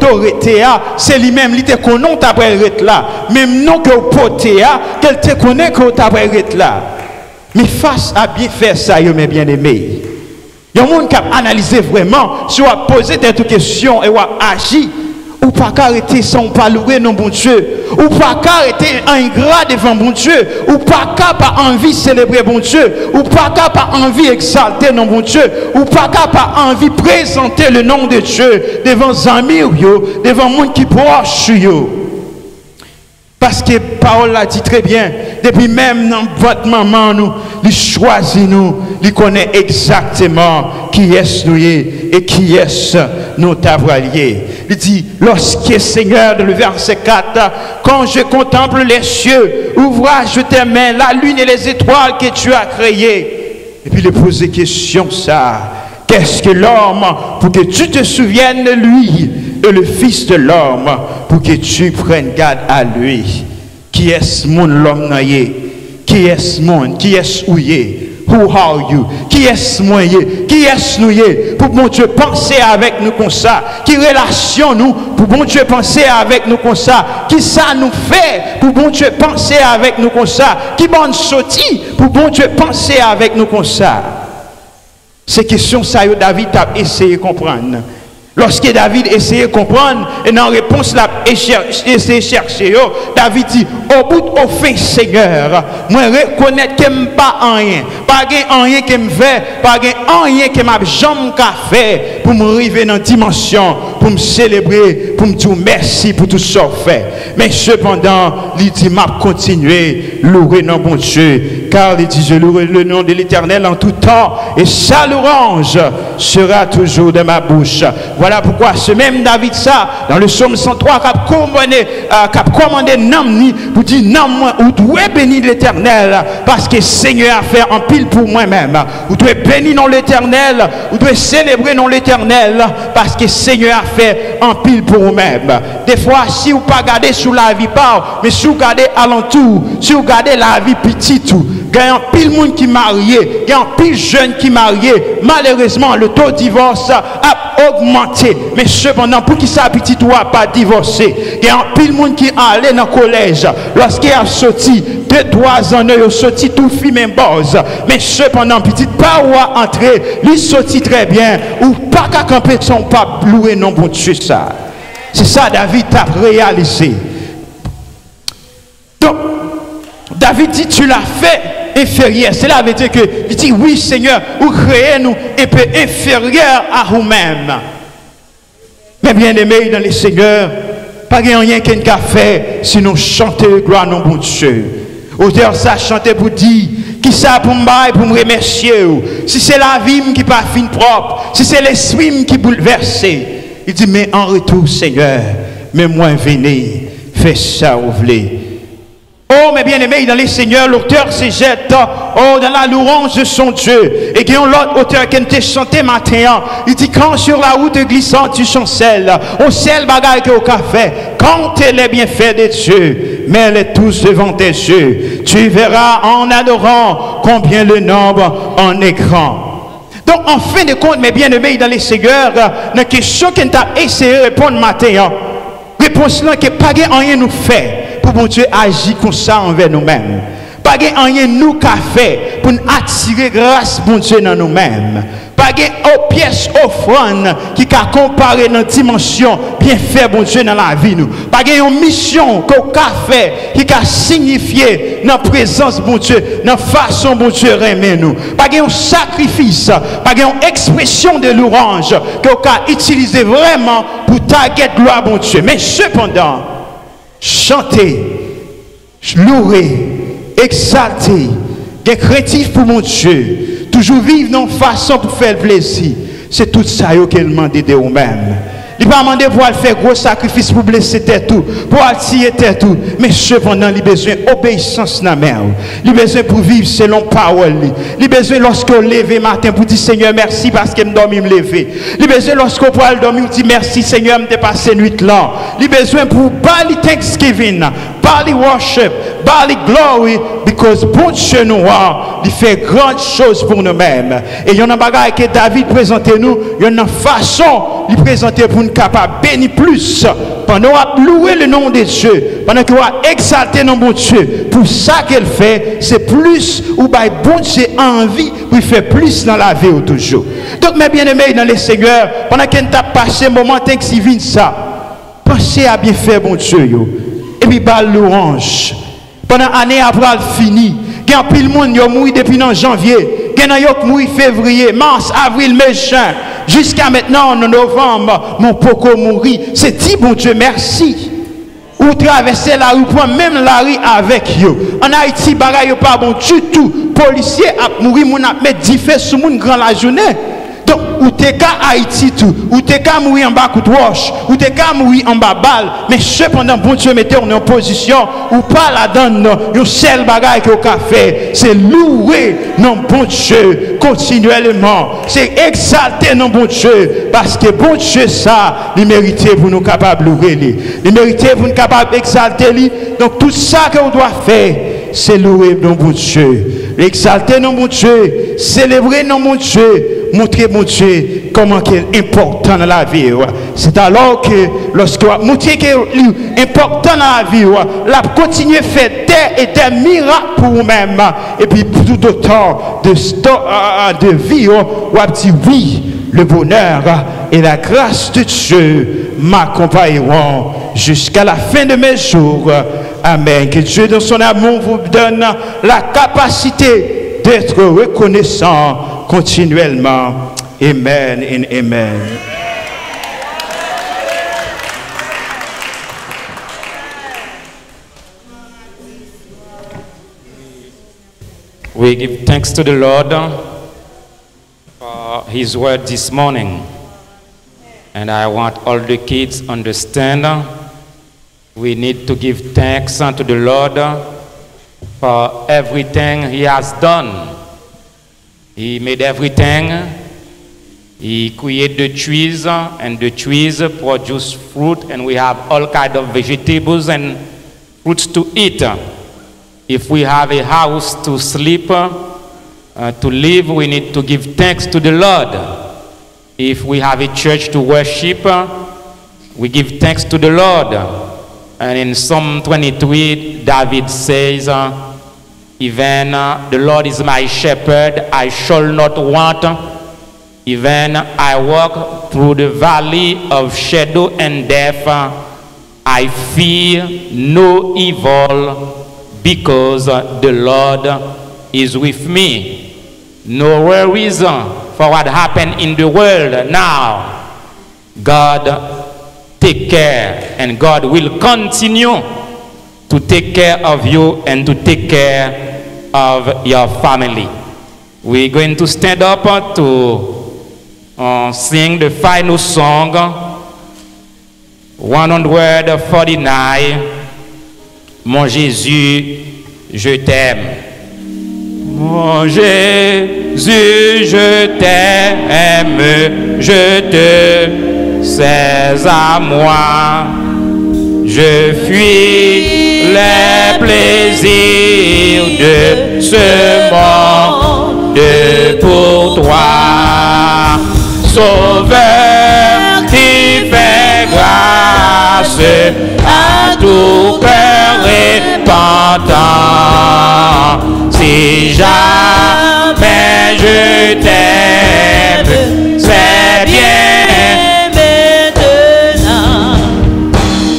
tu c'est lui-même, il te connaît après là. Même nom que tu porté, qu'elle te connaît que tu après là. Mais face à bien faire ça, mes bien-aimés, il y a un monde qui a analysé vraiment, si on a posé des questions et on a agi, ou pas arrêter sans pas louer non bon Dieu, ou pas arrêter ingrat devant bon Dieu, ou pas pas envie célébrer bon Dieu, ou pas pas envie exalter non bon Dieu, ou pas envie présenter le nom de Dieu devant amis devant monde qui proche parce que parole l'a dit très bien, depuis même dans votre maman nous, il choisit nous, il connaît exactement qui est nous et qui est nos tavaliers. Il dit, lorsque Seigneur, dans le verset 4, quand je contemple les cieux, ouvrage de tes mains, la lune et les étoiles que tu as créées. Et puis il pose des questions, ça. Qu'est-ce que l'homme pour que tu te souviennes de lui et le fils de l'homme pour que tu prennes garde à lui? Qui est-ce mon l'homme naïe? Qui est-ce mon? Qui est-ce ouillé? Who are you? Qui est-ce moi? Qui est-ce nous? Pour bon Dieu penser avec nous comme ça. Qui relation nous pour bon Dieu penser avec nous comme ça. Qui ça nous fait pour bon Dieu penser avec nous comme ça. Qui bonne sortie pour bon Dieu penser avec nous comme ça. Ces questions, ça, David a essayé de comprendre. Lorsque David essayait de comprendre, et dans la réponse, il essayé de chercher, David dit, au bout au fin, Seigneur, moi reconnaître que je n'ai pas rien, pas rien que me fait, pas rien que m'a jamais fait pour me arriver dans la dimension, pour me célébrer, pour me dire merci pour tout ça fait. Mais cependant, il dit, m'a continué, louer non bon Dieu, car il dit, je louerai le nom de l'Éternel en tout temps, et sa louange sera toujours de ma bouche. Voilà pourquoi ce même David ça, dans le psaume 103, qu'a commandé Namni, pour dire, non, moi, vous devez bénir l'Éternel, parce que Seigneur a fait en pile pour moi-même. Vous devez bénir non l'Éternel, vous devez célébrer non l'Éternel, parce que Seigneur a fait en pile pour vous-même. Des fois, si vous ne pas regardez sous la vie pas, mais si vous regardez alentour, si vous regardez la vie petite, il y a un pile monde qui est marié, il y a un pile jeune qui est marié. Malheureusement, le taux de divorce a augmenté. Mais cependant, pour qui ça petit doit pas divorcer, il y a un pile monde qui est allé dans le collège. Lorsqu'il a sorti 2-3 ans, il a sorti tout film et base. Mais cependant, petit pas où entrer, il sorti très bien. Ou pas qu'à camper son pape louer non bon Dieu ça. C'est ça David a réalisé. Donc, David dit, tu l'as fait inférieur. Cela veut dire que, il dit, oui Seigneur, vous créez nous un peu inférieur à vous-même. Mais bien aimé dans les Seigneurs, pas rien qu'un café, sinon chanter gloire non bon Dieu. Auteur ça chanter pour dire, qui ça pour me pour me remercier. Si c'est la vie qui pas fin propre, si c'est l'esprit qui bouleverse, il dit, mais en retour Seigneur, mais moi venez, fais ça vous voulez. Oh, mes bien-aimés, dans les seigneurs, l'auteur se jette dans la louange de son Dieu. Et qu'il y a l'autre auteur qui a chanté matin. Il dit, quand sur la route glissante tu chancelles, au ciel bagaille que au café, quand elle est bien fait de Dieu, mets-les tous devant tes yeux. Tu verras en adorant combien le nombre en est grand. Donc, en fin de compte, mes bien-aimés, dans les seigneurs, la question qu'on t'a essayé de répondre matin, réponse là que pas rien nous fait. Pour bon Dieu agir comme ça envers nous-mêmes. Pas rien nous qu'a fait pour nous attirer grâce bon Dieu dans nous-mêmes. Pas aux pièces offrandes qui a comparé dans dimension bien fait bon Dieu dans la vie nous. Pas une mission qu'on a fait qui a signifié dans la présence bon Dieu, dans la façon bon Dieu aimer nous. Pas un sacrifice, pas une expression de louange qu'on a utilisé vraiment pour taguer gloire bon Dieu. Mais cependant, chanter, louer, exalter, des créatifs pour mon Dieu, toujours vivre dans façon pour faire plaisir. C'est tout ça qu'elle demande de vous-même. Il ne pas demander pour faire gros sacrifice pour blesser tout, pour attirer tout, mais cependant, il a besoin d'obéissance dans la mer. Il a besoin pour vivre selon parole. Il a besoin lorsqu'on lève matin pour dire Seigneur merci parce que je me lever. Il a besoin lorsqu'on peut dormir pour dire merci Seigneur je passé nuit là. Il a besoin pour parler Thanksgiving, parler worship, parler glory, because bon Dieu nous a, il fait grandes choses pour nous-mêmes. Et il y a un bagage que David présente nous, il y a une façon de présenter pour nous capable de bénir plus, pendant qu'on louer le nom de Dieu, pendant qu'on va exalter nos bon Dieu. Pour ça qu'elle fait, c'est plus ou bien bon Dieu envie pour faire plus dans la vie toujours. Donc mes bien-aimés dans les seigneurs, pendant qu'on t'a passé un moment Thanksgiving ça, pensez à bien faire bon Dieu yo. Et puis bal louange. Pendant l'année après fini, il y a pile monde qui mouru depuis janvier, il y a qui mouru février, mars, avril, mai, juin. Jusqu'à maintenant, en novembre, mon poko mourir. C'est dit, bon Dieu, merci. Ou traverser la rue, prendre même la rue avec eux. En Haïti, bagaille pas bon du tout. Policier a mourir, mon a mettre 10 feux sur mon grand la journée. Donc, ou t'es qu'à Haïti tout, ou t'es qu'à mourir en bas coup de roche, ou t'es qu'à mourir en bas balle, mais cependant, bon Dieu, mettez en position, ou pas là-dedans, un seul bagage qu'on a fait, c'est louer non bon Dieu continuellement, c'est exalter non bon Dieu, parce que bon Dieu, ça, il mérite pour nous capables de louer, il mérite pour nous capables d'exalter, donc tout ça qu'on doit faire, c'est louer non bon Dieu, exalter non bon Dieu, célébrer non bon Dieu, montrer mon Dieu comment il est important dans la vie. C'est alors que lorsque montrer qu'il est important dans la vie, la continuer à faire des miracles pour vous-même et puis tout autant de vie, on va dire oui, le bonheur et la grâce de Dieu m'accompagneront jusqu'à la fin de mes jours. Amen. Que Dieu dans son amour vous donne la capacité d'être reconnaissant continuellement. Amen and amen. We give thanks to the Lord for His word this morning. And I want all the kids to understand we need to give thanks unto the Lord for everything He has done. He made everything. He created the trees, and the trees produce fruit, and we have all kinds of vegetables and fruits to eat. If we have a house to sleep, to live, we need to give thanks to the Lord. If we have a church to worship, we give thanks to the Lord. And in Psalm 23, David says, even the Lord is my shepherd, I shall not want. Even I walk through the valley of shadow and death, I fear no evil, because the Lord is with me. No worries for what happened in the world now. God take care, and God will continue to take care of you and to take care of your family. We're going to stand up to sing the final song, 149, Mon Jésus, je t'aime. Mon Jésus, je t'aime, je te sais à moi. Je fuis les plaisirs de ce monde pour toi. Sauveur qui fait grâce à tout cœur repentant. Si jamais je t'aime, c'est bien maintenant.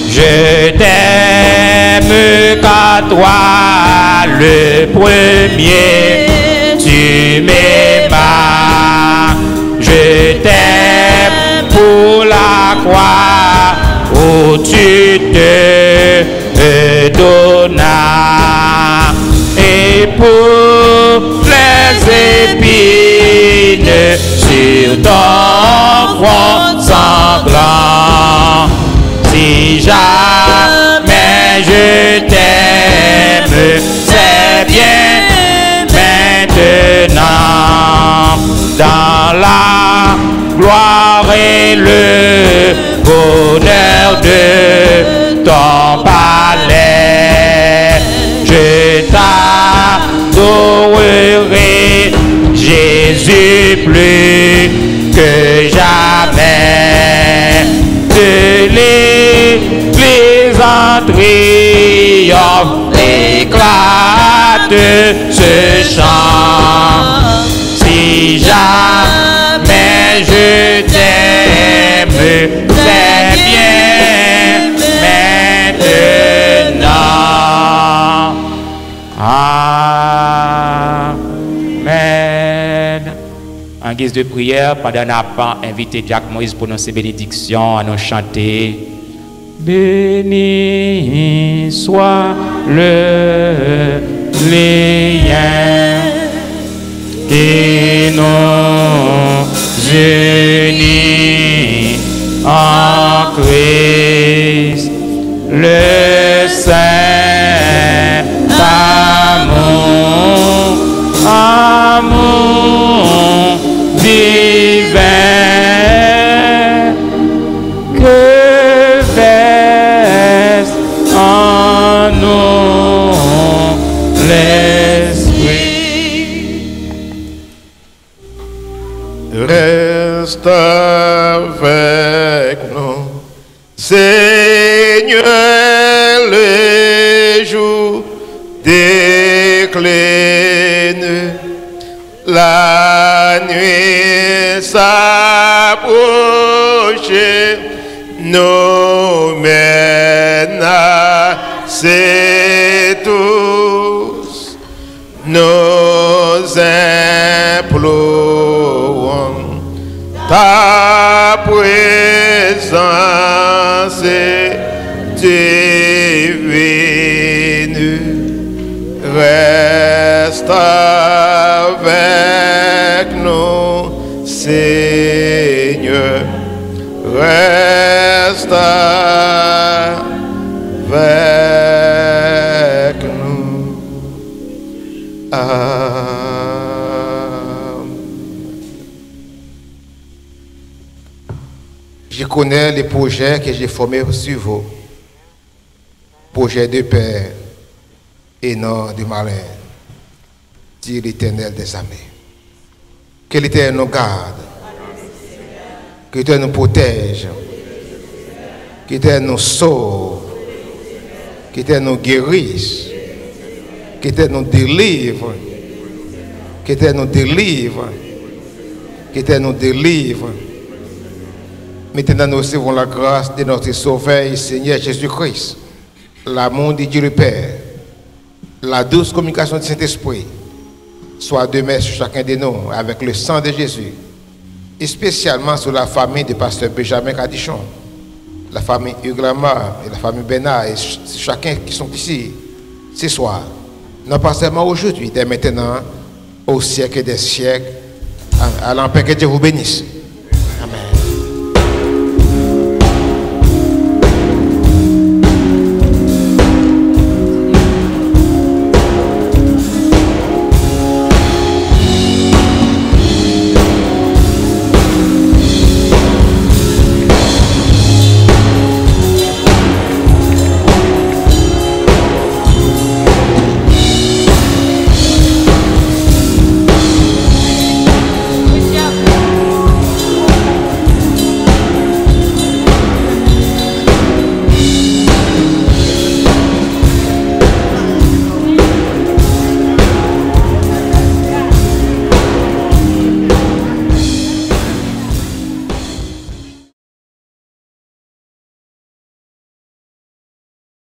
Je t'aime qu'à toi le premier, tu m'aimas. Je t'aime pour la croix où tu te donnas, et pour les épines sur ton front sanglant. Si jamais je t'aime, c'est bien maintenant. Dans la gloire et le bonheur de ton palais, je t'adorerai, Jésus, plus que jamais. De l'église en triomphe éclate ce chant. Si jamais je t'aime, c'est bien maintenant. Amen. En guise de prière, pendant n'a pas invité Jacques Moïse pour prononcer bénédiction, à nous chanter. Béni soit le lien qui nous unit en Christ, le saint amour divin que verse en nous l'Esprit. Reste avec nous, Seigneur, le jour décline, la nuit s'approche, nous menacés tous, nous implorons ta présence divine. Reste avec nous, Seigneur. Reste avec nous. Je connais les projets que j'ai formés sur vous. Projets de paix et non de malin, dit l'Éternel des armées. Que l'Éternel nous garde, que l'Éternel nous protège, que l'Éternel nous sauve, que l'Éternel nous guérisse, que l'Éternel nous délivre, que l'Éternel nous délivre, que l'Éternel nous délivre. Maintenant, nous recevons la grâce de notre Sauveur et Seigneur Jésus-Christ, l'amour de Dieu le Père, la douce communication du Saint-Esprit soit demeurée sur chacun de nous avec le sang de Jésus, et spécialement sur la famille du pasteur Benjamin Cadichon, la famille Huglama et la famille Bénard, et chacun qui sont ici ce soir. Non pas seulement aujourd'hui, dès maintenant, au siècle des siècles, à l'empêche que Dieu vous bénisse.